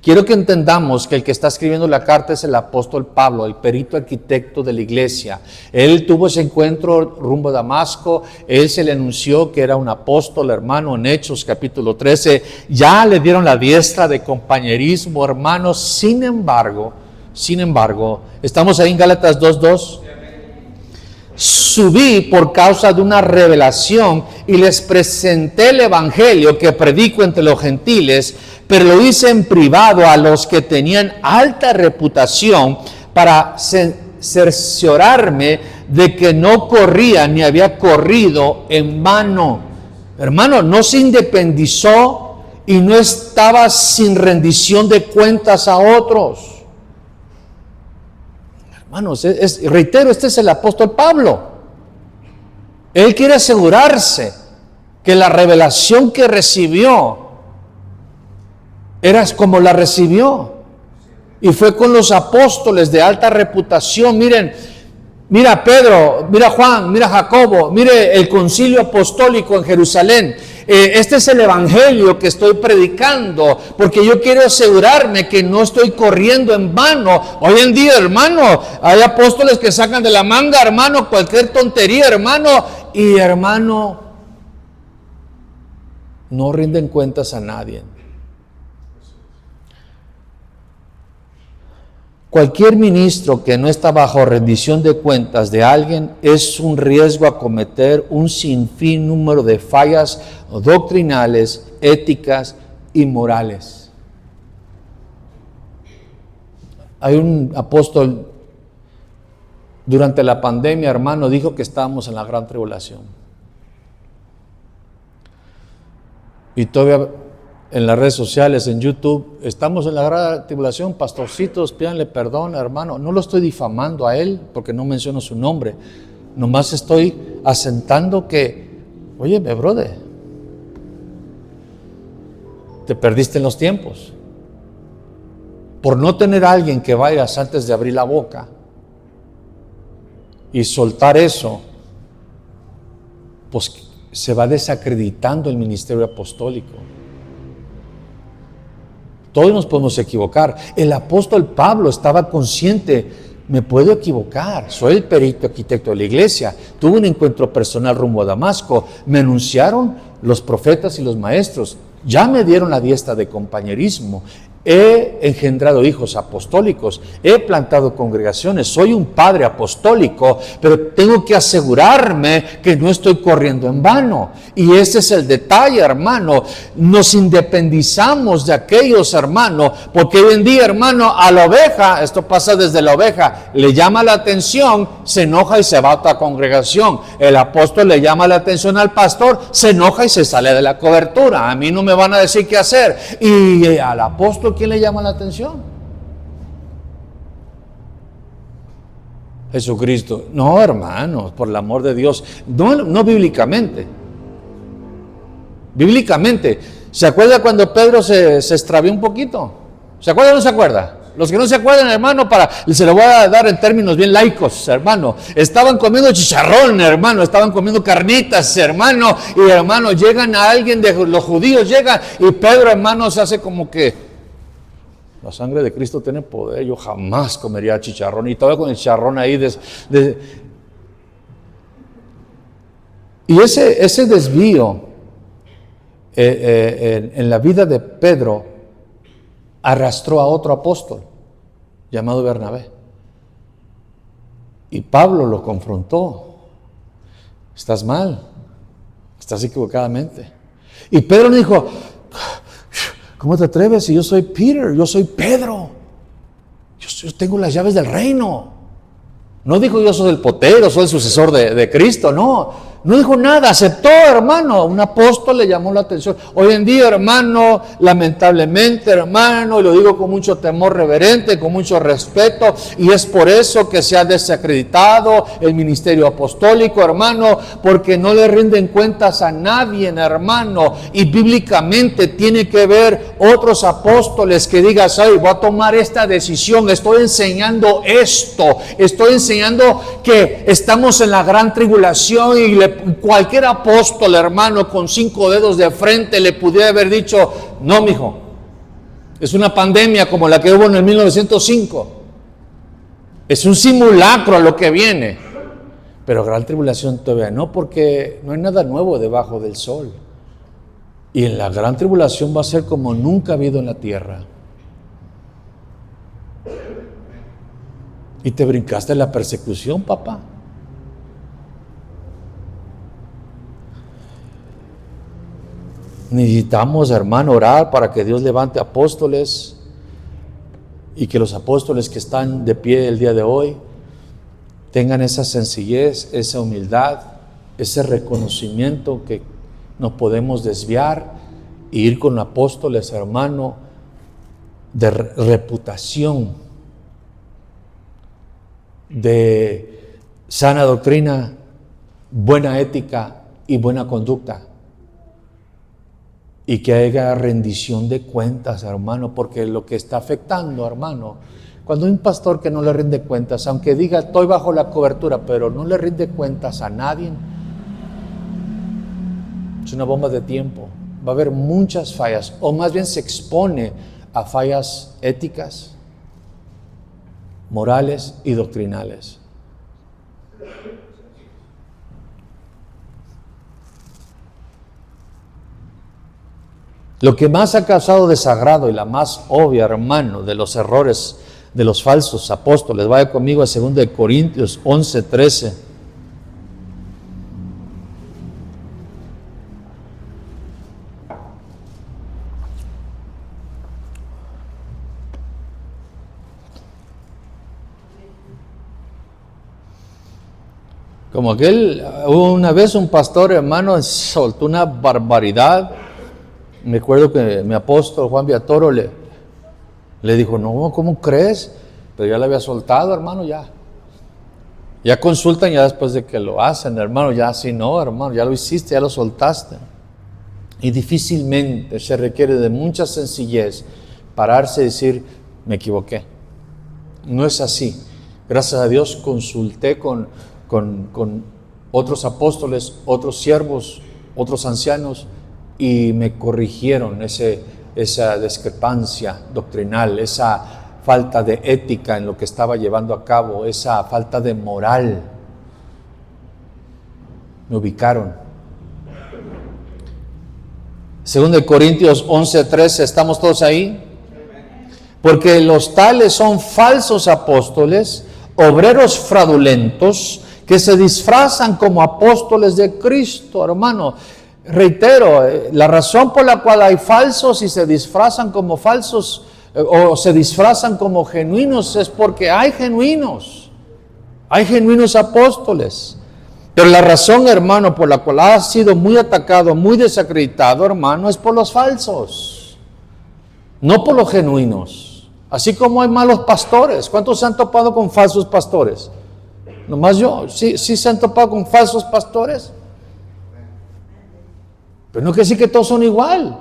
Quiero que entendamos que el que está escribiendo la carta es el apóstol Pablo, el perito arquitecto de la iglesia. Él tuvo ese encuentro rumbo a Damasco, él se le anunció que era un apóstol, hermano, en Hechos capítulo 13. Ya le dieron la diestra de compañerismo, hermanos. Sin embargo, estamos ahí en Gálatas 2:2. Subí por causa de una revelación y les presenté el evangelio que predico entre los gentiles, pero lo hice en privado a los que tenían alta reputación para cerciorarme de que no corría ni había corrido en vano. Hermano, no se independizó y no estaba sin rendición de cuentas a otros. Hermanos, reitero, este es el apóstol Pablo. Él quiere asegurarse que la revelación que recibió era como la recibió. Y fue con los apóstoles de alta reputación. Miren, mira Pedro, mira Juan, mira Jacobo, mire el concilio apostólico en Jerusalén. Este es el evangelio que estoy predicando, porque yo quiero asegurarme que no estoy corriendo en vano. Hoy en día, hermano, hay apóstoles que sacan de la manga, hermano, cualquier tontería, hermano, y hermano, no rinden cuentas a nadie. Cualquier ministro que no está bajo rendición de cuentas de alguien es un riesgo a cometer un sinfín número de fallas doctrinales, éticas y morales. Hay un apóstol durante la pandemia, hermano, dijo que estábamos en la gran tribulación. Y todavía en las redes sociales, en YouTube, estamos en la gran tribulación, pastorcitos, pídanle perdón, hermano. No lo estoy difamando a él porque no menciono su nombre. Nomás estoy asentando que, óyeme, brother, te perdiste en los tiempos. Por no tener a alguien que vayas antes de abrir la boca y soltar eso, pues se va desacreditando el ministerio apostólico. Todos nos podemos equivocar. El apóstol Pablo estaba consciente, me puedo equivocar, soy el perito arquitecto de la iglesia, tuve un encuentro personal rumbo a Damasco, me anunciaron los profetas y los maestros, ya me dieron la diestra de compañerismo, he engendrado hijos apostólicos, he plantado congregaciones, soy un padre apostólico, pero tengo que asegurarme que no estoy corriendo en vano. Y ese es el detalle, hermano. Nos independizamos de aquellos, hermano, porque hoy en día, hermano, a la oveja, esto pasa desde la oveja, le llama la atención, se enoja y se va a otra congregación. El apóstol le llama la atención al pastor, se enoja y se sale de la cobertura. A mí no me van a decir qué hacer. Y al apóstol, ¿quién le llama la atención? Jesucristo. No, hermanos, por el amor de Dios. No bíblicamente. Bíblicamente. ¿Se acuerda cuando Pedro se extravió un poquito? ¿Se acuerda o no se acuerda? Los que no se acuerdan, hermano, se lo voy a dar en términos bien laicos, hermano. Estaban comiendo chicharrón, hermano. Estaban comiendo carnitas, hermano. Y, hermano, llegan a alguien de los judíos, llegan. Y Pedro, hermano, se hace como que la sangre de Cristo tiene poder. Yo jamás comería chicharrón. Y todavía con el chicharrón ahí. Y ese desvío en la vida de Pedro arrastró a otro apóstol llamado Bernabé. Y Pablo lo confrontó. Estás mal. Estás equivocadamente. Y Pedro le dijo, ¿cómo te atreves? Si yo soy Peter, yo soy Pedro. Yo tengo las llaves del reino. No dijo yo soy el potero, soy el sucesor de Cristo. No dijo nada, aceptó, hermano. Un apóstol le llamó la atención. Hoy en día, hermano, lamentablemente, hermano, y lo digo con mucho temor reverente, con mucho respeto, y es por eso que se ha desacreditado el ministerio apostólico, hermano, porque no le rinden cuentas a nadie, hermano. Y bíblicamente tiene que ver otros apóstoles que digas, ay, voy a tomar esta decisión, estoy enseñando esto, estoy enseñando que estamos en la gran tribulación y cualquier apóstol, hermano, con 5 dedos de frente le pudiera haber dicho, no, mijo, Es una pandemia como la que hubo en el 1905. Es un simulacro a lo que viene. Pero gran tribulación todavía no, porque no hay nada nuevo debajo del sol. Y en la gran tribulación va a ser como nunca ha habido en la tierra. Y te brincaste la persecución, papá. Necesitamos, hermano, orar para que Dios levante apóstoles y que los apóstoles que están de pie el día de hoy tengan esa sencillez, esa humildad, ese reconocimiento que nos podemos desviar e ir con apóstoles, hermano, de reputación, de sana doctrina, buena ética y buena conducta. Y que haya rendición de cuentas, hermano, porque lo que está afectando, hermano, cuando hay un pastor que no le rinde cuentas, aunque diga estoy bajo la cobertura, pero no le rinde cuentas a nadie, es una bomba de tiempo. Va a haber muchas fallas, o más bien se expone a fallas éticas, morales y doctrinales. Lo que más ha causado desagrado y la más obvia, hermano, de los errores de los falsos apóstoles, vaya conmigo a 2 Corintios 11:13. Como una vez un pastor, hermano, soltó una barbaridad. Me acuerdo que mi apóstol Juan Viatoro le dijo, no, ¿cómo crees? Pero ya le había soltado, hermano, ya. Ya consultan ya después de que lo hacen, hermano, ya así no, hermano, ya lo hiciste, ya lo soltaste. Y difícilmente se requiere de mucha sencillez pararse y decir, me equivoqué. No es así. Gracias a Dios consulté con otros apóstoles, otros siervos, otros ancianos, y me corrigieron esa discrepancia doctrinal, esa falta de ética en lo que estaba llevando a cabo, esa falta de moral. Me ubicaron. 2 Corintios 11:13, ¿estamos todos ahí? Porque los tales son falsos apóstoles, obreros fraudulentos, que se disfrazan como apóstoles de Cristo, hermano. Reitero, la razón por la cual hay falsos y se disfrazan como falsos o se disfrazan como genuinos es porque hay genuinos apóstoles. Pero la razón, hermano, por la cual ha sido muy atacado, muy desacreditado, hermano, es por los falsos, no por los genuinos. Así como hay malos pastores. ¿Cuántos se han topado con falsos pastores? Nomás yo. ¿Sí se han topado con falsos pastores? Pero no quiere decir que todos son igual.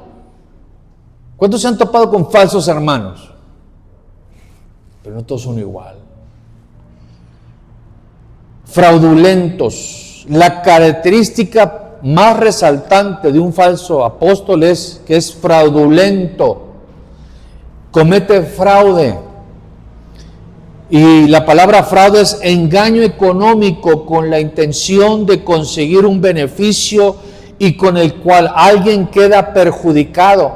¿Cuántos se han topado con falsos hermanos? Pero no todos son igual. Fraudulentos. La característica más resaltante de un falso apóstol es que es fraudulento. Comete fraude. Y la palabra fraude es engaño económico con la intención de conseguir un beneficio y con el cual alguien queda perjudicado.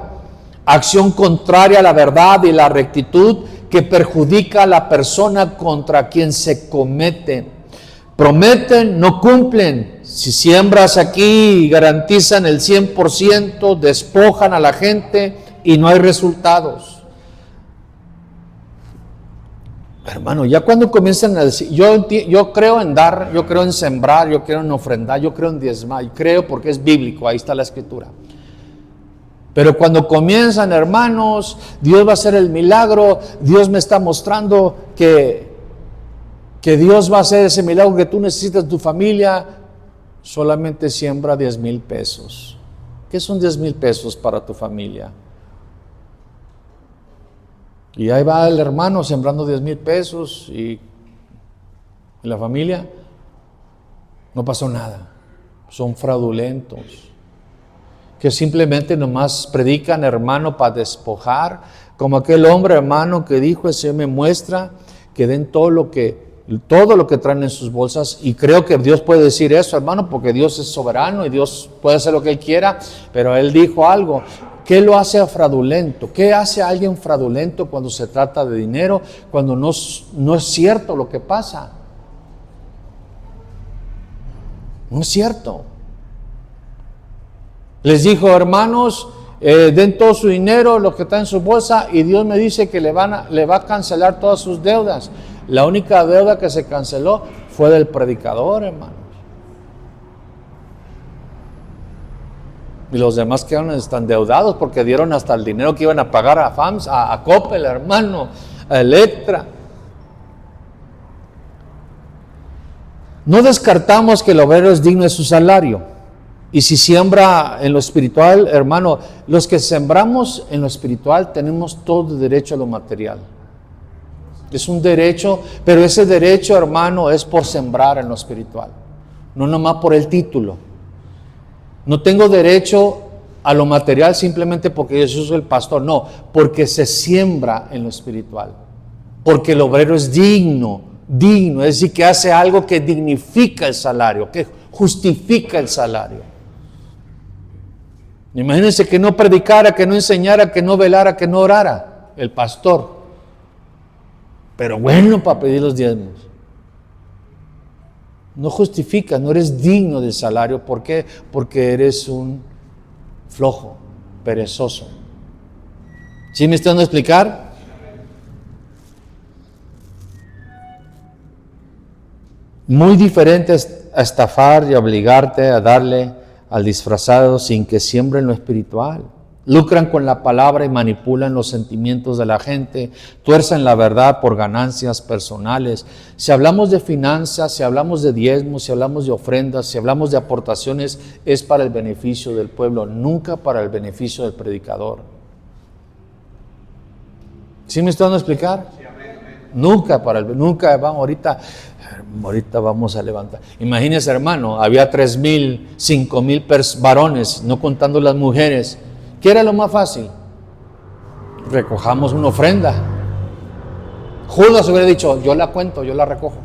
Acción contraria a la verdad y la rectitud que perjudica a la persona contra quien se comete. Prometen, no cumplen. Si siembras aquí, garantizan el 100%, despojan a la gente y no hay resultados. Hermano, ya cuando comienzan a decir, yo creo en dar, yo creo en sembrar, yo creo en ofrendar, yo creo en diezmar, creo porque es bíblico, ahí está la escritura. Pero cuando comienzan, hermanos, Dios va a hacer el milagro, Dios me está mostrando que Dios va a hacer ese milagro que tú necesitas en tu familia, solamente siembra 10,000 pesos. ¿Qué son 10,000 pesos para tu familia? Y ahí va el hermano sembrando 10,000 pesos y la familia no pasó nada. Son fraudulentos. Que simplemente nomás predican, hermano, para despojar, Como aquel hombre, hermano, que dijo: el Señor me muestra que den todo lo que traen en sus bolsas. Y creo que Dios puede decir eso, hermano, porque Dios es soberano y Dios puede hacer lo que Él quiera. Pero Él dijo algo. ¿Qué lo hace fraudulento? ¿Qué hace a alguien fraudulento cuando se trata de dinero? Cuando no es cierto lo que pasa. No es cierto. Les dijo: hermanos, den todo su dinero, lo que está en su bolsa, y Dios me dice que le va a cancelar todas sus deudas. La única deuda que se canceló fue del predicador, hermanos. Y los demás quedaron endeudados porque dieron hasta el dinero que iban a pagar a FAMS, a Coppel, hermano, a Electra. No descartamos que el obrero es digno de su salario. Y si siembra en lo espiritual, hermano, los que sembramos en lo espiritual tenemos todo derecho a lo material. Es un derecho, pero ese derecho, hermano, es por sembrar en lo espiritual. No nomás por el título. No tengo derecho a lo material simplemente porque yo soy el pastor. No, porque se siembra en lo espiritual. Porque el obrero es digno, es decir, que hace algo que dignifica el salario, que justifica el salario. Imagínense que no predicara, que no enseñara, que no velara, que no orara el pastor. Pero bueno, para pedir los diezmos. No justifica, no eres digno del salario. ¿Por qué? Porque eres un flojo, perezoso. ¿Sí me están dando a explicar? Muy diferente a estafar y obligarte a darle al disfrazado sin que siembren lo espiritual. Lucran con la palabra y manipulan los sentimientos de la gente, tuercen la verdad por ganancias personales. Si hablamos de finanzas, si hablamos de diezmos, si hablamos de ofrendas, si hablamos de aportaciones, es para el beneficio del pueblo, nunca para el beneficio del predicador. ¿Sí me están dando a explicar? Nunca vamos, ahorita vamos a levantar. Imagínense, hermano, había 3,000, 5,000 varones, no contando las mujeres. ¿Qué era lo más fácil? Recojamos una ofrenda. Judas hubiera dicho: yo la cuento, yo la recojo.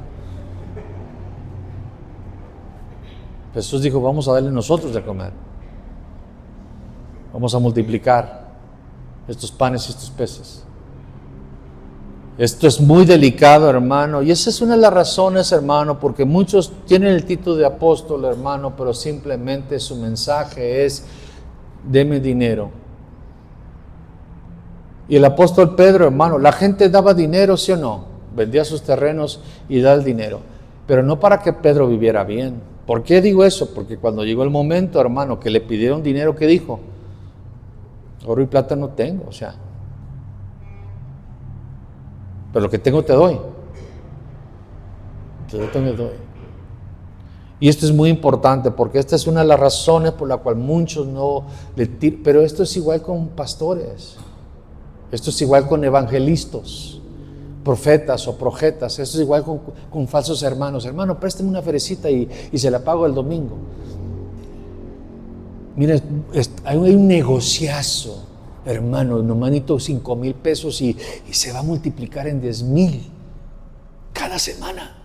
Jesús dijo: vamos a darle nosotros de comer. Vamos a multiplicar estos panes y estos peces. Esto es muy delicado, hermano, y esa es una de las razones, hermano, porque muchos tienen el título de apóstol, hermano, pero simplemente su mensaje es: deme dinero. Y el apóstol Pedro, hermano, la gente daba dinero, ¿sí o no? Vendía sus terrenos y daba el dinero, pero no para que Pedro viviera bien. ¿Por qué digo eso? Porque cuando llegó el momento, hermano, que le pidieron dinero, ¿qué dijo? Oro y plata no tengo, pero lo que tengo te doy. Te doy. Y esto es muy importante porque esta es una de las razones por la cual muchos no le tiran. Pero esto es igual con pastores. Esto es igual con evangelistas, profetas o projetas. Esto es igual con falsos hermanos. Hermano, présteme una ferecita y se la pago el domingo. Mira, hay un negociazo, hermano, nomás necesito 5,000 pesos y se va a multiplicar en 10,000 cada semana.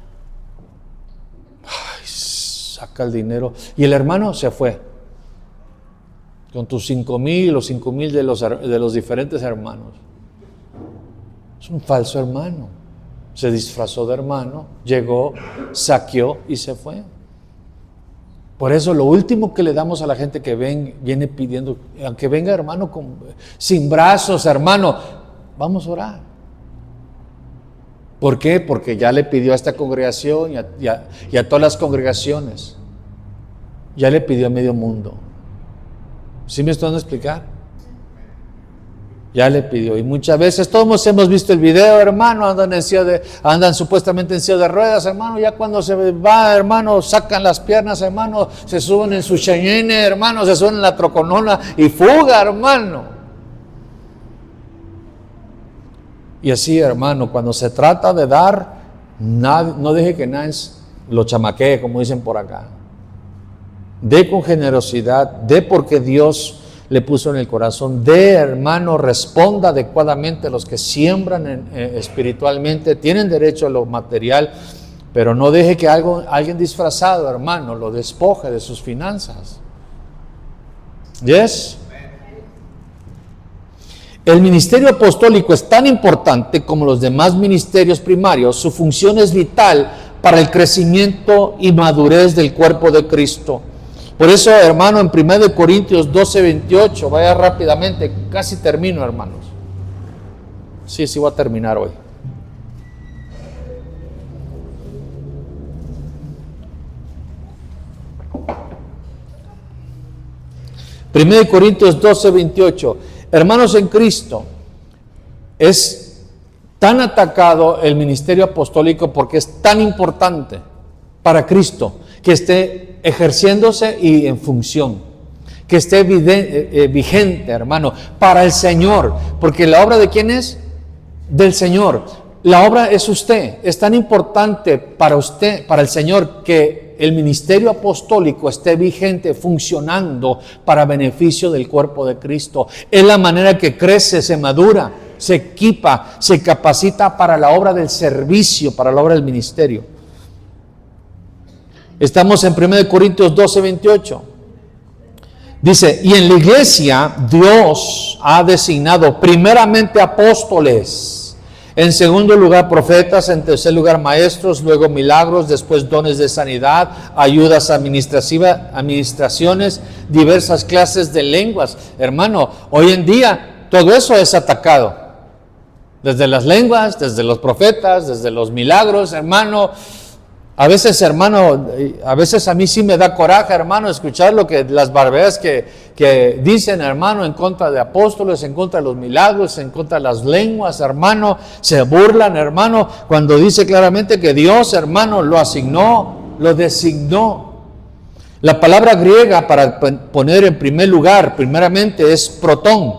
Ay, saca el dinero. Y el hermano se fue con tus 5,000, los 5,000 de los diferentes hermanos. Es un falso hermano. Se disfrazó de hermano, llegó, saqueó y se fue. Por eso lo último que le damos a la gente que viene pidiendo, aunque venga, hermano, sin brazos, hermano, vamos a orar. ¿Por qué? Porque ya le pidió a esta congregación y a todas las congregaciones. Ya le pidió a medio mundo. ¿Sí me estoy dando a explicar? Ya le pidió. Y muchas veces todos hemos visto el video, hermano, andan supuestamente en silla de ruedas, hermano. Ya cuando se va, hermano, sacan las piernas, hermano, se suben en su Cheyenne, hermano, se suben en la troconona y fuga, hermano. Y así, hermano, cuando se trata de dar, no deje que nadie lo chamaquee, como dicen por acá. Dé con generosidad, dé porque Dios le puso en el corazón. De hermano, responda adecuadamente. Los que siembran espiritualmente tienen derecho a lo material, pero no deje que alguien disfrazado, hermano, lo despoje de sus finanzas. ¿Yes? El ministerio apostólico es tan importante como los demás ministerios primarios. Su función es vital para el crecimiento y madurez del cuerpo de Cristo. Por eso, hermano, en 1 Corintios 12:28, vaya rápidamente, casi termino, hermanos. Sí, voy a terminar hoy. Primero de Corintios 12:28. Hermanos en Cristo, es tan atacado el ministerio apostólico porque es tan importante para Cristo que esté ejerciéndose y en función, que esté vigente, hermano, para el Señor, porque la obra ¿de quién es? Del Señor. La obra es usted. Es tan importante para usted, para el Señor, que el ministerio apostólico esté vigente, funcionando para beneficio del cuerpo de Cristo. Es la manera que crece, se madura, se equipa, se capacita para la obra del servicio, para la obra del ministerio. Estamos en 1 Corintios 12:28. Dice, y en la iglesia Dios ha designado primeramente apóstoles, en segundo lugar profetas, en tercer lugar maestros, luego milagros, después dones de sanidad, ayudas administraciones, diversas clases de lenguas. Hermano, hoy en día todo eso es atacado. Desde las lenguas, desde los profetas, desde los milagros, hermano. A veces, hermano, a veces a mí sí me da coraje, hermano, escuchar lo que las barbaridades que dicen, hermano, en contra de apóstoles, en contra de los milagros, en contra de las lenguas, hermano. Se burlan, hermano, cuando dice claramente que Dios, hermano, lo asignó, lo designó. La palabra griega para poner en primer lugar, primeramente, es protón,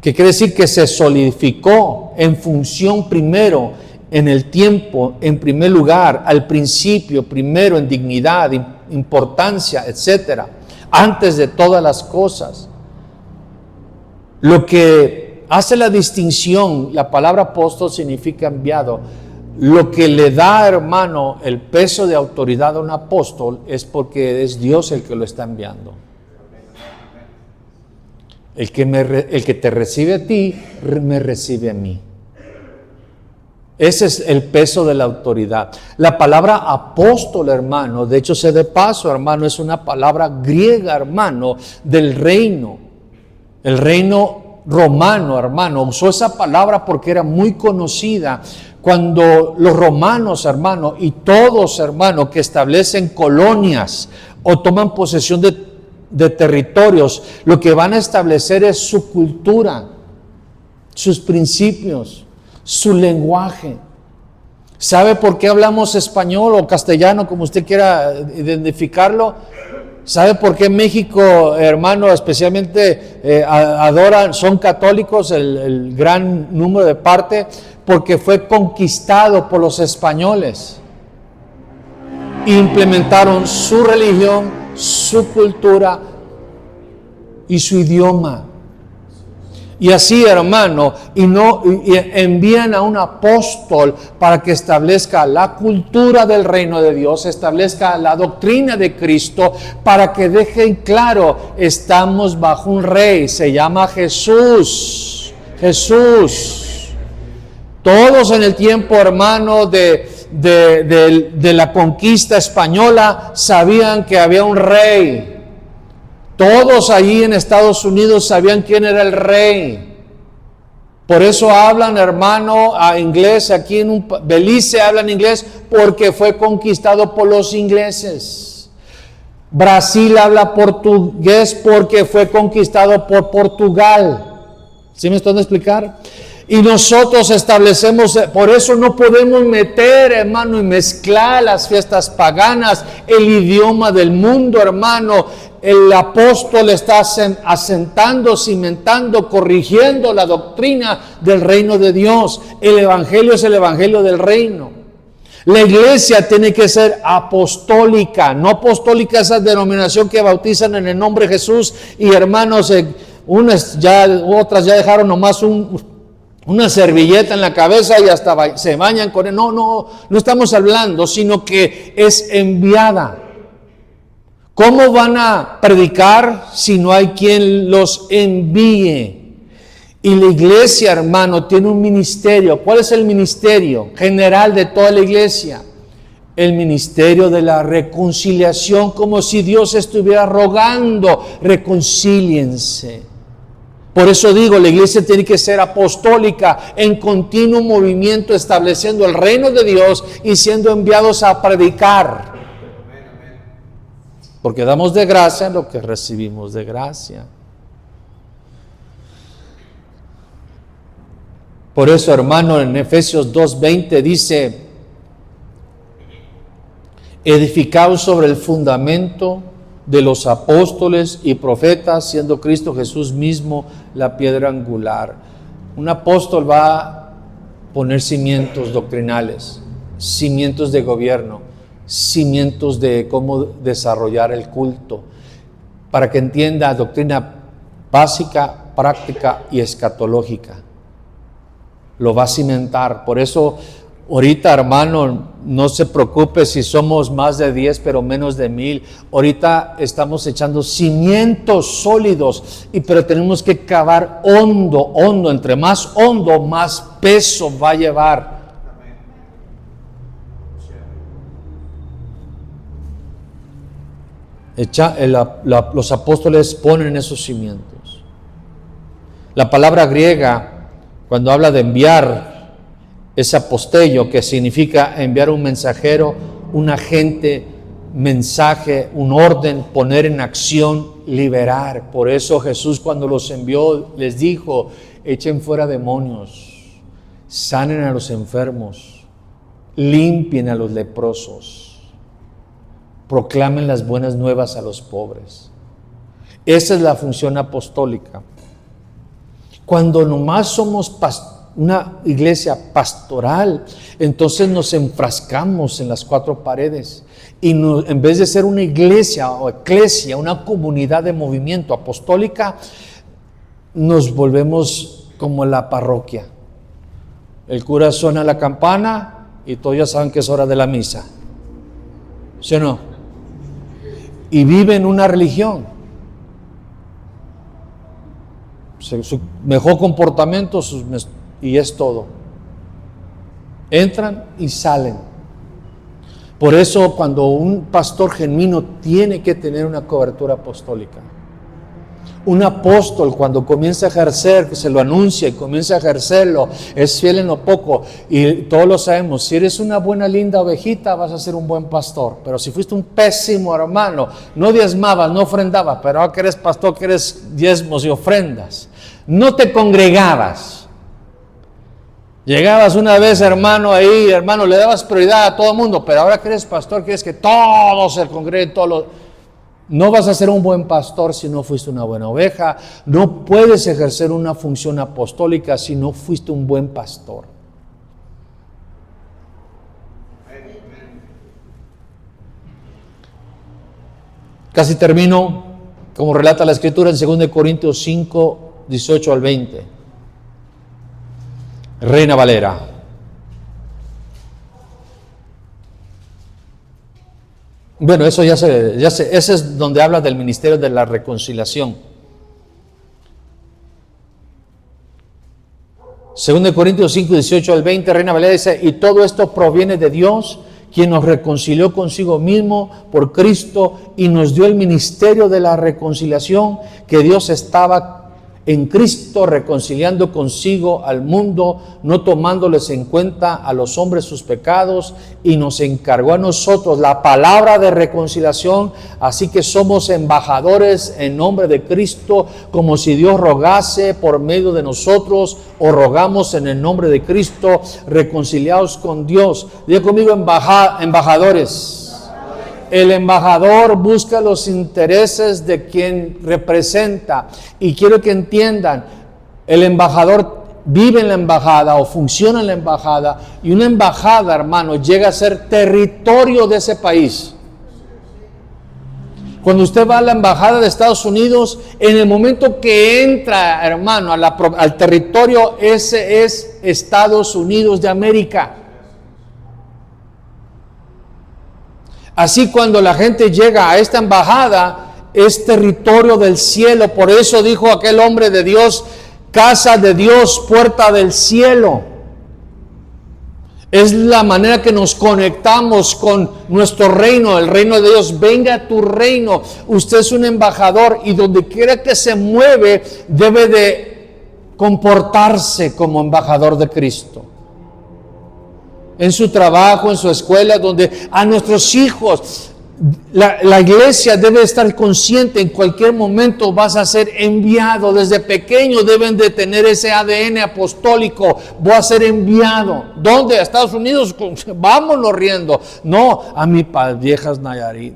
que quiere decir que se solidificó en función primero, en el tiempo, en primer lugar, al principio, primero en dignidad, importancia, etcétera, antes de todas las cosas. Lo que hace la distinción, la palabra apóstol significa enviado. Lo que le da, hermano, el peso de autoridad a un apóstol es porque es Dios el que lo está enviando. El que te recibe a ti, me recibe a mí. Ese es el peso de la autoridad. La palabra apóstol, hermano, de hecho, de paso, hermano, es una palabra griega, hermano, del reino. El reino romano, hermano, usó esa palabra porque era muy conocida. Cuando los romanos, hermano, y todos, hermano, que establecen colonias o toman posesión de territorios, lo que van a establecer es su cultura, sus principios, su lenguaje. ¿Sabe por qué hablamos español o castellano, como usted quiera identificarlo? ¿Sabe por qué México, hermano, especialmente adoran, son católicos, el gran número de parte? Porque fue conquistado por los españoles. Implementaron su religión, su cultura y su idioma. Y así, hermano, y envían a un apóstol para que establezca la cultura del reino de Dios, establezca la doctrina de Cristo, para que dejen claro, estamos bajo un rey, se llama Jesús. Jesús. Todos en el tiempo, hermano, de la conquista española sabían que había un rey. Todos allí en Estados Unidos sabían quién era el rey. Por eso hablan, hermano, a inglés. Aquí en Belice hablan inglés porque fue conquistado por los ingleses. Brasil habla portugués porque fue conquistado por Portugal. ¿Sí me están explicar? Y nosotros establecemos, por eso no podemos meter, hermano, y mezclar las fiestas paganas, el idioma del mundo, hermano. El apóstol está asentando, cimentando, corrigiendo la doctrina del reino de Dios. El evangelio es el evangelio del reino. La iglesia tiene que ser apostólica, no apostólica esa denominación que bautizan en el nombre de Jesús y hermanos, otras ya dejaron nomás una servilleta en la cabeza y hasta se bañan con él. No estamos hablando, sino que es enviada. ¿Cómo van a predicar si no hay quien los envíe? Y la iglesia, hermano, tiene un ministerio. ¿Cuál es el ministerio general de toda la iglesia? El ministerio de la reconciliación, como si Dios estuviera rogando, reconcíliense. Por eso digo, la iglesia tiene que ser apostólica, en continuo movimiento, estableciendo el reino de Dios y siendo enviados a predicar. Porque damos de gracia lo que recibimos de gracia. Por eso, hermano, en Efesios 2:20 dice: edificados sobre el fundamento de los apóstoles y profetas, siendo Cristo Jesús mismo la piedra angular. Un apóstol va a poner cimientos doctrinales, cimientos de gobierno, cimientos de cómo desarrollar el culto, para que entienda doctrina básica, práctica y escatológica. Lo va a cimentar. Por eso ahorita, hermano, no se preocupe si somos más de 10 pero menos de 1000. Ahorita estamos echando cimientos sólidos, pero tenemos que cavar hondo. Entre más hondo, más peso va a llevar. Los apóstoles ponen esos cimientos. La palabra griega, cuando habla de enviar, es apostello, que significa enviar un mensajero, un agente, mensaje, un orden, poner en acción, liberar. Por eso Jesús, cuando los envió, les dijo: echen fuera demonios, sanen a los enfermos, limpien a los leprosos, proclamen las buenas nuevas a los pobres. Esa es la función apostólica. Cuando nomás somos una iglesia pastoral, entonces nos enfrascamos en las cuatro paredes y en vez de ser una iglesia o eclesia, una comunidad de movimiento apostólica, nos volvemos como la parroquia. El cura suena la campana y todos ya saben que es hora de la misa, ¿sí o no? Y viven una religión. Su mejor comportamiento y es todo. Entran y salen. Por eso, cuando un pastor genuino tiene que tener una cobertura apostólica. Un apóstol, cuando comienza a ejercer, que se lo anuncia y comienza a ejercerlo, es fiel en lo poco. Y todos lo sabemos: si eres una buena, linda ovejita, vas a ser un buen pastor. Pero si fuiste un pésimo hermano, no diezmabas, no ofrendabas, pero ahora que eres pastor, que eres diezmos y ofrendas, no te congregabas. Llegabas una vez, hermano, ahí, hermano, le dabas prioridad a todo el mundo, pero ahora que eres pastor, quieres que todos se congreguen, No vas a ser un buen pastor si no fuiste una buena oveja. No puedes ejercer una función apostólica si no fuiste un buen pastor. Casi termino, como relata la Escritura en 2 Corintios 5, 18 al 20. Reina Valera. Bueno, eso ya sé, ese es donde habla del ministerio de la reconciliación. 2 Corintios 5, 18 al 20, Reina Valera dice: y todo esto proviene de Dios, quien nos reconcilió consigo mismo por Cristo y nos dio el ministerio de la reconciliación, que Dios estaba en Cristo reconciliando consigo al mundo, no tomándoles en cuenta a los hombres sus pecados, y nos encargó a nosotros la palabra de reconciliación. Así que somos embajadores en nombre de Cristo, como si Dios rogase por medio de nosotros, o rogamos en el nombre de Cristo, reconciliados con Dios. Diga conmigo: embajadores. El embajador busca los intereses de quien representa. Y quiero que entiendan, el embajador vive en la embajada o funciona en la embajada, y una embajada, hermano, llega a ser territorio de ese país. Cuando usted va a la embajada de Estados Unidos, en el momento que entra, hermano, al territorio, ese es Estados Unidos de América. Así, cuando la gente llega a esta embajada, es territorio del cielo. Por eso dijo aquel hombre de Dios: casa de Dios, puerta del cielo. Es la manera que nos conectamos con nuestro reino, el reino de Dios. Venga a tu reino. Usted es un embajador, y donde quiera que se mueve, debe de comportarse como embajador de Cristo. En su trabajo, en su escuela, donde a nuestros hijos, la iglesia debe estar consciente: en cualquier momento vas a ser enviado. Desde pequeño deben de tener ese ADN apostólico. Voy a ser enviado. ¿Dónde? ¿A Estados Unidos? Vámonos riendo. No, a mi viejas Nayarit.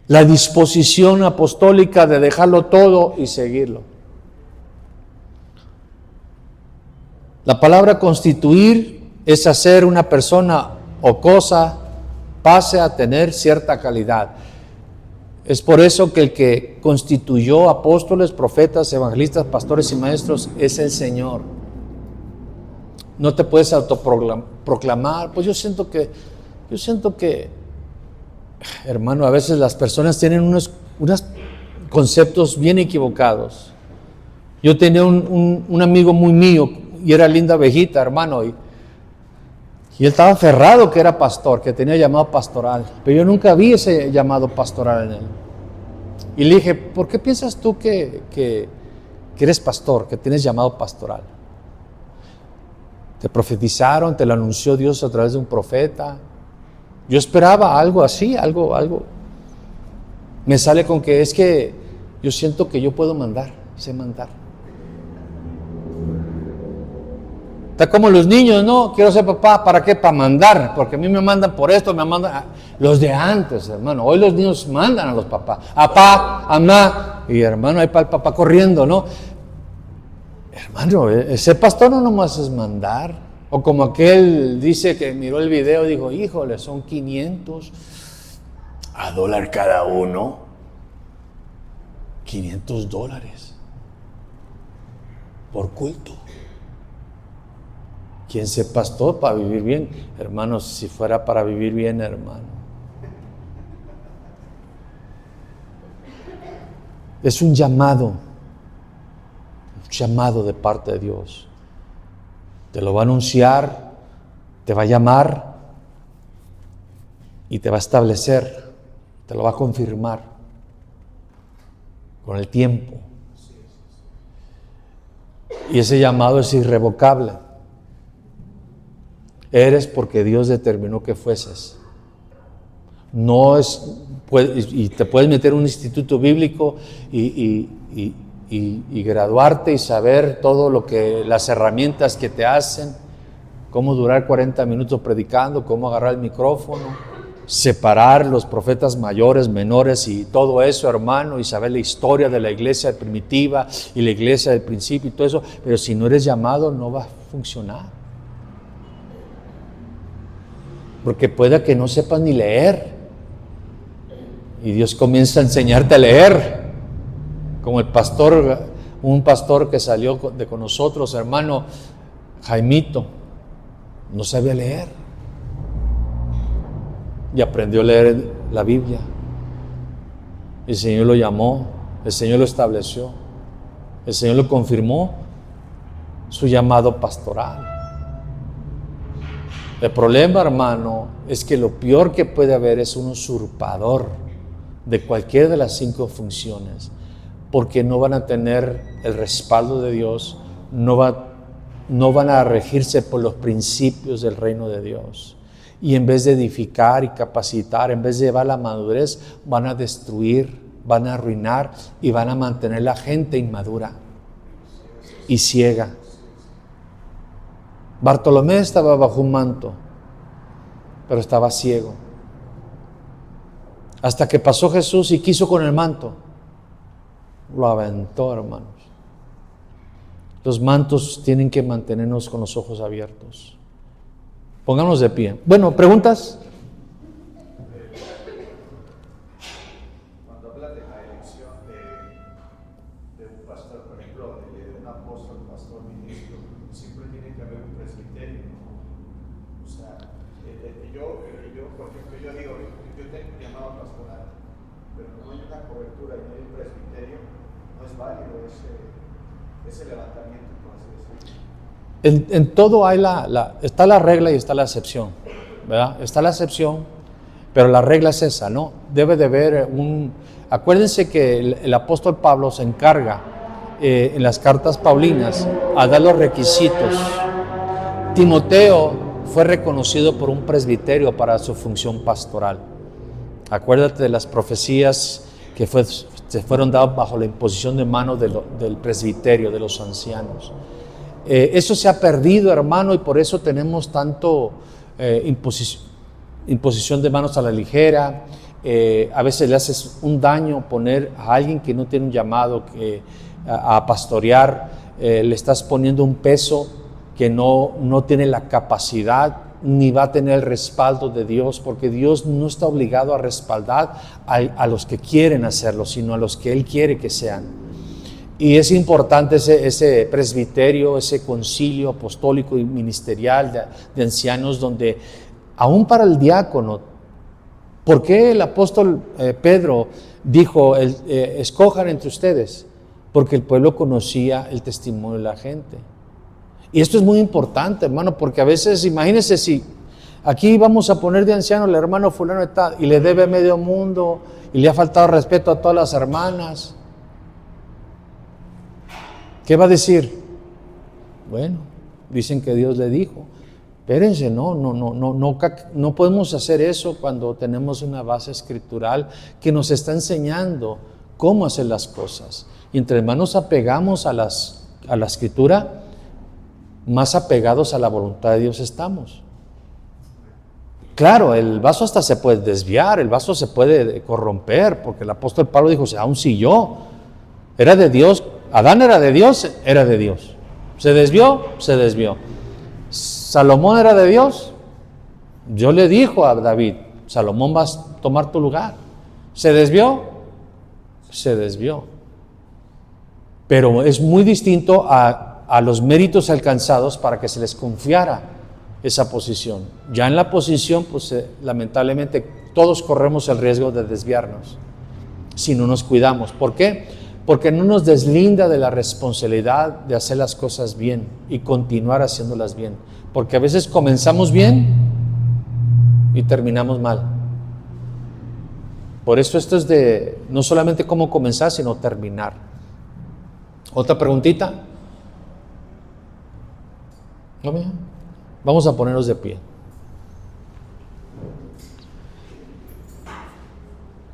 La disposición apostólica de dejarlo todo y seguirlo. La palabra constituir es hacer una persona o cosa pase a tener cierta calidad. Es por eso que el que constituyó apóstoles, profetas, evangelistas, pastores y maestros es el Señor. No te puedes autoproclamar. Pues yo siento que, hermano, a veces las personas tienen unos conceptos bien equivocados. Yo tenía un amigo muy mío, y era linda abejita, hermano, y él estaba aferrado que era pastor, que tenía llamado pastoral, pero yo nunca vi ese llamado pastoral en él. Y le dije: ¿por qué piensas tú que eres pastor, que tienes llamado pastoral? Te profetizaron, te lo anunció Dios a través de un profeta. Yo esperaba algo así, algo. Me sale con que es que yo siento que yo puedo mandar, sé mandar. Está como los niños, ¿no? Quiero ser papá, ¿para qué? Para mandar, porque a mí me mandan por esto, me mandan los de antes, hermano. Hoy los niños mandan a los papás, apá, amá, y hermano, ahí para el papá corriendo, ¿no? Hermano, ese pastor no nomás es mandar. O como aquel dice que miró el video y dijo: híjole, son 500 a $1 cada uno. $500 por culto. ¿Quién se pastor para vivir bien? Hermanos, si fuera para vivir bien, hermano. Es un llamado de parte de Dios. Te lo va a anunciar, te va a llamar y te va a establecer, te lo va a confirmar con el tiempo. Y ese llamado es irrevocable. Eres porque Dios determinó que fueses. No es, y te puedes meter en un instituto bíblico y graduarte y saber todo lo que, las herramientas que te hacen, cómo durar 40 minutos predicando, cómo agarrar el micrófono, separar los profetas mayores, menores y todo eso, hermano, y saber la historia de la iglesia primitiva y la iglesia del principio y todo eso, pero si no eres llamado no va a funcionar. Porque pueda que no sepas ni leer. Y Dios comienza a enseñarte a leer. Como un pastor que salió con nosotros, hermano Jaimito, no sabía leer. Y aprendió a leer la Biblia. El Señor lo llamó, el Señor lo estableció, el Señor lo confirmó, su llamado pastoral. El problema, hermano, es que lo peor que puede haber es un usurpador de cualquiera de las 5 funciones, porque no van a tener el respaldo de Dios, no van a regirse por los principios del reino de Dios. Y en vez de edificar y capacitar, en vez de llevar la madurez, van a destruir, van a arruinar y van a mantener la gente inmadura y ciega. Bartolomé estaba bajo un manto, pero estaba ciego. Hasta que pasó Jesús y quiso con el manto. Lo aventó, hermanos. Los mantos tienen que mantenernos con los ojos abiertos. Pongámonos de pie. Bueno, ¿preguntas? Cuando habla de la elección de un pastor, por ejemplo, de un apóstol, pastor, ministro, siempre tiene que haber un presbiterio. O sea, por ejemplo, yo digo, yo tengo un llamado pastoral, pero no hay una cobertura y no hay un presbiterio, no es válido ese levantamiento, por así decirlo. En todo hay está la regla y está la excepción, ¿verdad? Está la excepción, pero la regla es esa, ¿no? Debe de haber Acuérdense que el apóstol Pablo se encarga en las cartas paulinas a dar los requisitos. Timoteo fue reconocido por un presbiterio para su función pastoral. Acuérdate de las profecías que se fueron dadas bajo la imposición de manos del presbiterio, de los ancianos. Eso se ha perdido, hermano, y por eso tenemos tanto imposición de manos a la ligera. A veces le haces un daño poner a alguien que no tiene un llamado a pastorear, le estás poniendo un peso que no tiene la capacidad ni va a tener el respaldo de Dios, porque Dios no está obligado a respaldar a los que quieren hacerlo, sino a los que Él quiere que sean. Y es importante ese presbiterio, ese concilio apostólico y ministerial de ancianos, donde aún para el diácono, ¿por qué el apóstol Pedro dijo, escojan entre ustedes? Porque el pueblo conocía el testimonio de la gente. Y esto es muy importante, hermano, porque a veces, imagínense si aquí vamos a poner de anciano al hermano fulano de tal, y le debe medio mundo, y le ha faltado respeto a todas las hermanas. ¿Qué va a decir? Bueno, dicen que Dios le dijo. Espérense, no podemos hacer eso cuando tenemos una base escritural que nos está enseñando cómo hacer las cosas. Y entre más nos apegamos a la escritura, más apegados a la voluntad de Dios estamos. Claro, el vaso hasta se puede desviar, el vaso se puede corromper, porque el apóstol Pablo dijo, aún si yo era de Dios, Adán era de Dios, era de Dios. ¿Se desvió? Se desvió. ¿Salomón era de Dios? Dios le dijo a David, Salomón va a tomar tu lugar. ¿Se desvió? Se desvió. Pero es muy distinto a los méritos alcanzados para que se les confiara esa posición. Ya en la posición, pues lamentablemente todos corremos el riesgo de desviarnos si no nos cuidamos. ¿Por qué? Porque no nos deslinda de la responsabilidad de hacer las cosas bien y continuar haciéndolas bien. Porque a veces comenzamos bien y terminamos mal. Por eso esto es de no solamente cómo comenzar, sino terminar. ¿Otra preguntita? ¿No, mija? Vamos a ponernos de pie.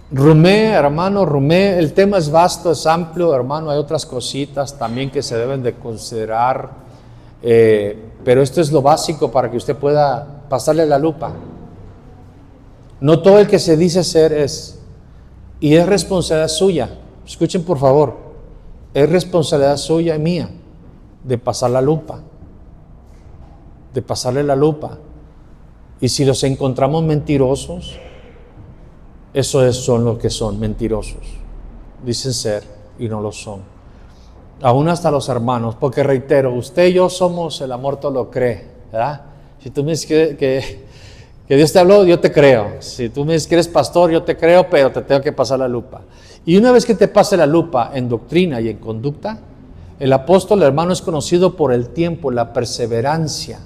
Rumé, hermano, rumé, el tema es vasto, es amplio, hermano, hay otras cositas también que se deben de considerar, pero esto es lo básico para que usted pueda pasarle la lupa. No todo el que se dice ser es, y es responsabilidad suya. Escuchen por favor, es responsabilidad suya y mía de pasar la lupa, de pasarle la lupa. Y si los encontramos mentirosos, eso son los que son mentirosos. Dicen ser y no lo son. Aún hasta los hermanos, porque reitero, usted y yo somos el amor todo lo cree, ¿verdad? Si tú me dices que Dios te habló, yo te creo. Si tú me dices que eres pastor, yo te creo, pero te tengo que pasar la lupa. Y una vez que te pase la lupa en doctrina y en conducta, el apóstol, hermano, es conocido por el tiempo, la perseverancia.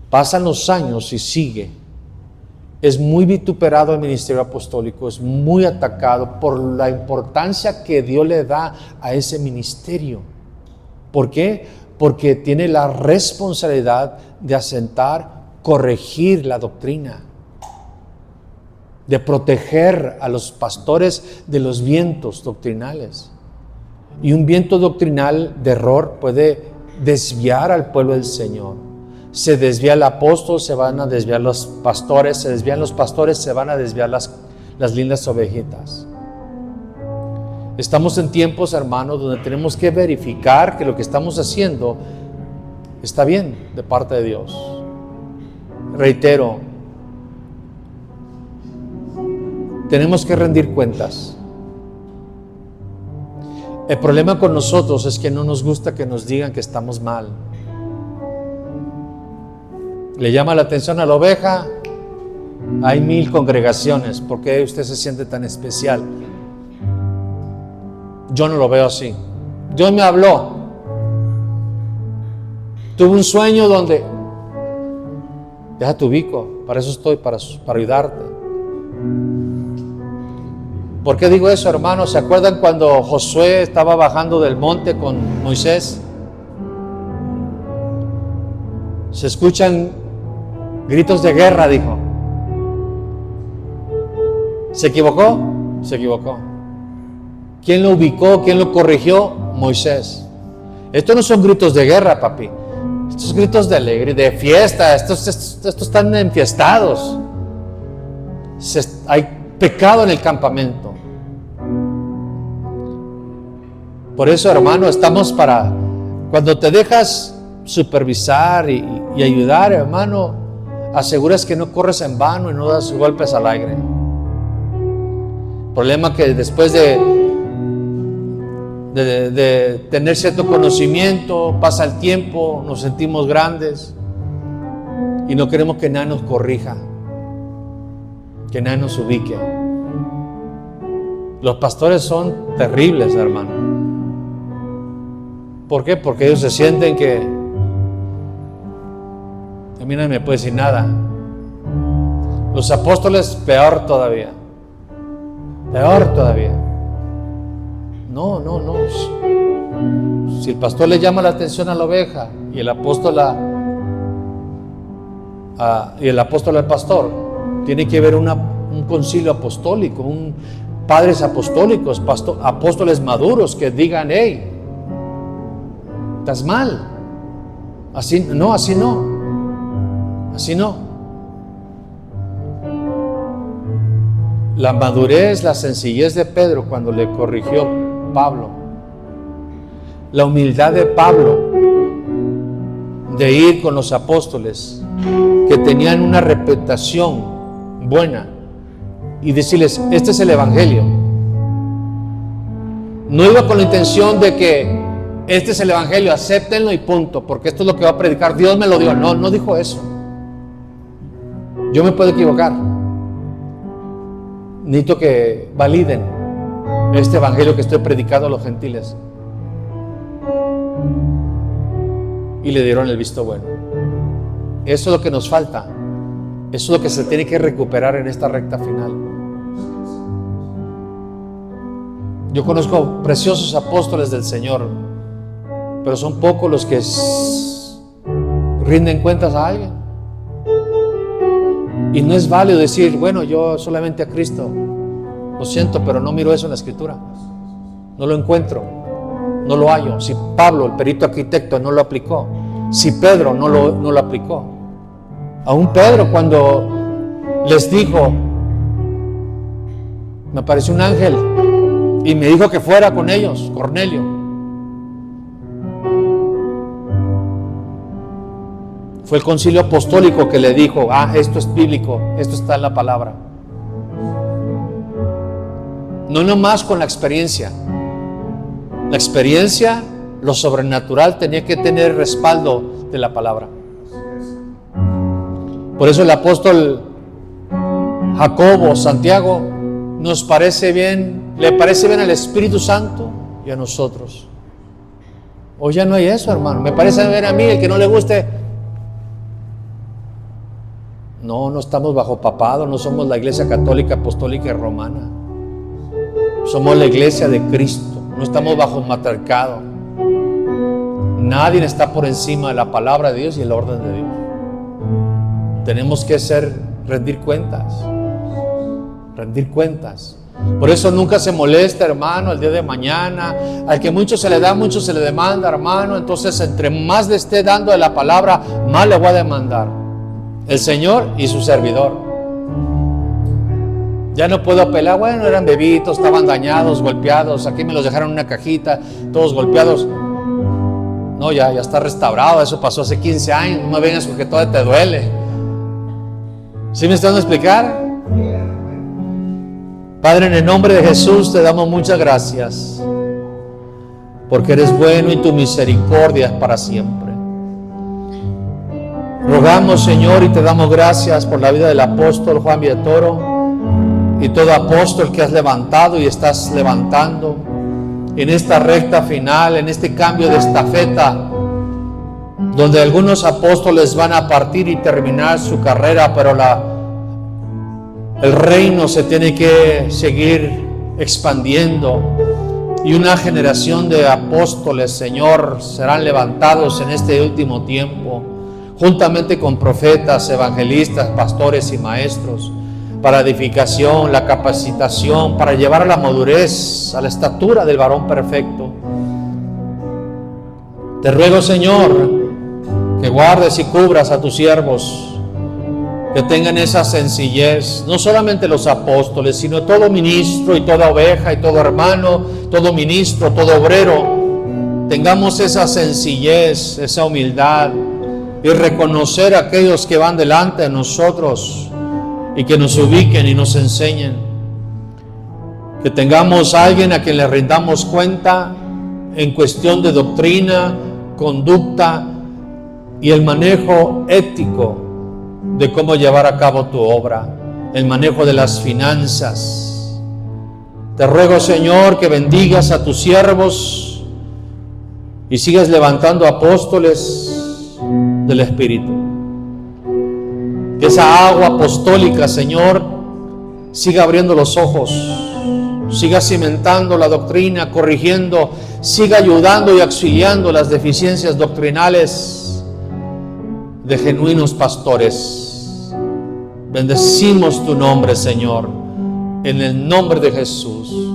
Pasan los años y sigue. Es muy vituperado el ministerio apostólico, es muy atacado por la importancia que Dios le da a ese ministerio. ¿Por qué? Porque tiene la responsabilidad de asentar, corregir la doctrina, de proteger a los pastores de los vientos doctrinales. Y un viento doctrinal de error puede desviar al pueblo del Señor. Se desvía el apóstol, se van a desviar los pastores, se desvían los pastores, se van a desviar las lindas ovejitas. Estamos en tiempos, hermanos, donde tenemos que verificar que lo que estamos haciendo está bien de parte de Dios. Reitero, tenemos que rendir cuentas. El problema con nosotros es que no nos gusta que nos digan que estamos mal. Le llama la atención a la oveja. Hay 1000 congregaciones. ¿Por qué usted se siente tan especial? Yo no lo veo así. Dios me habló. Tuve un sueño donde... Déjate ubico. Para eso estoy, para ayudarte. ¿Por qué digo eso, hermanos? ¿Se acuerdan cuando Josué estaba bajando del monte con Moisés? Se escuchan gritos de guerra, dijo. ¿Se equivocó? Se equivocó. ¿Quién lo ubicó? ¿Quién lo corrigió? Moisés. Estos no son gritos de guerra, papi. Estos gritos de alegría, de fiesta. Estos están enfiestados. Hay pecado en el campamento. Por eso, hermano, estamos para... Cuando te dejas supervisar y ayudar, hermano, aseguras que no corres en vano y no das golpes al aire. El problema es que después de tener cierto conocimiento, pasa el tiempo, nos sentimos grandes y no queremos que nadie nos corrija, que nadie nos ubique. Los pastores son terribles, hermano. ¿Por qué? Porque ellos se sienten que a mí nadie me puede decir nada. Los apóstoles, peor todavía. Peor todavía. No. Si el pastor le llama la atención a la oveja y el apóstol al pastor, tiene que haber un concilio apostólico, padres apostólicos, apóstoles maduros que digan: hey, estás mal. Así no. La madurez, la sencillez de Pedro cuando le corrigió Pablo, la humildad de Pablo de ir con los apóstoles que tenían una reputación buena y decirles: este es el evangelio. No iba con la intención de que este es el evangelio, acéptenlo y punto, porque esto es lo que va a predicar, Dios me lo dio. No dijo eso. Yo me puedo equivocar. Necesito que validen este evangelio que estoy predicando a los gentiles. Y le dieron el visto bueno. Eso es lo que nos falta. Eso es lo que se tiene que recuperar en esta recta final. Yo conozco preciosos apóstoles del Señor, pero son pocos los que rinden cuentas a alguien. Y no es válido decir: bueno, yo solamente a Cristo. Lo siento, pero no miro eso en la Escritura. No lo encuentro, no lo hallo. Si Pablo, el perito arquitecto, no lo aplicó, si Pedro no lo aplicó, aún Pedro, cuando les dijo: me apareció un ángel y me dijo que fuera con ellos, Cornelio. Fue el concilio apostólico que le dijo: esto es bíblico, esto está en la palabra. No nomás con la experiencia. La experiencia, lo sobrenatural, tenía que tener respaldo de la palabra. Por eso el apóstol Jacobo, Santiago, nos parece bien, le parece bien al Espíritu Santo y a nosotros. Hoy ya no hay eso, hermano. Me parece bien a mí, el que no le guste. No estamos bajo papado, no somos la Iglesia Católica, Apostólica y Romana. Somos la Iglesia de Cristo, no estamos bajo matriarcado. Nadie está por encima de la palabra de Dios y el orden de Dios. Tenemos que rendir cuentas. Por eso nunca se molesta, hermano, el día de mañana. Al que mucho se le da, mucho se le demanda, hermano. Entonces, entre más le esté dando de la palabra, más le voy a demandar. El Señor y su servidor. Ya no puedo apelar, bueno, eran bebitos, estaban dañados, golpeados, aquí me los dejaron en una cajita, todos golpeados. No, ya está restaurado, eso pasó hace 15 años, no me vengas porque todavía te duele. ¿Sí me están dando a explicar? Padre, en el nombre de Jesús te damos muchas gracias, porque eres bueno y tu misericordia es para siempre. Rogamos, Señor, y te damos gracias por la vida del apóstol Juan Villatoro y todo apóstol que has levantado y estás levantando en esta recta final, en este cambio de estafeta, donde algunos apóstoles van a partir y terminar su carrera, pero el reino se tiene que seguir expandiendo, y una generación de apóstoles, Señor, serán levantados en este último tiempo, juntamente con profetas, evangelistas, pastores y maestros, para edificación, la capacitación, para llevar a la madurez, a la estatura del varón perfecto. Te ruego, Señor, que guardes y cubras a tus siervos, que tengan esa sencillez, no solamente los apóstoles, sino todo ministro y toda oveja y todo hermano, todo ministro, todo obrero, tengamos esa sencillez, esa humildad, y reconocer a aquellos que van delante de nosotros y que nos ubiquen y nos enseñen. Que tengamos a alguien a quien le rindamos cuenta en cuestión de doctrina, conducta y el manejo ético de cómo llevar a cabo tu obra, el manejo de las finanzas. Te ruego, Señor, que bendigas a tus siervos y sigas levantando apóstoles del Espíritu. Que esa agua apostólica, Señor, siga abriendo los ojos, siga cimentando la doctrina, corrigiendo, siga ayudando y auxiliando las deficiencias doctrinales de genuinos pastores. Bendecimos tu nombre, Señor, en el nombre de Jesús.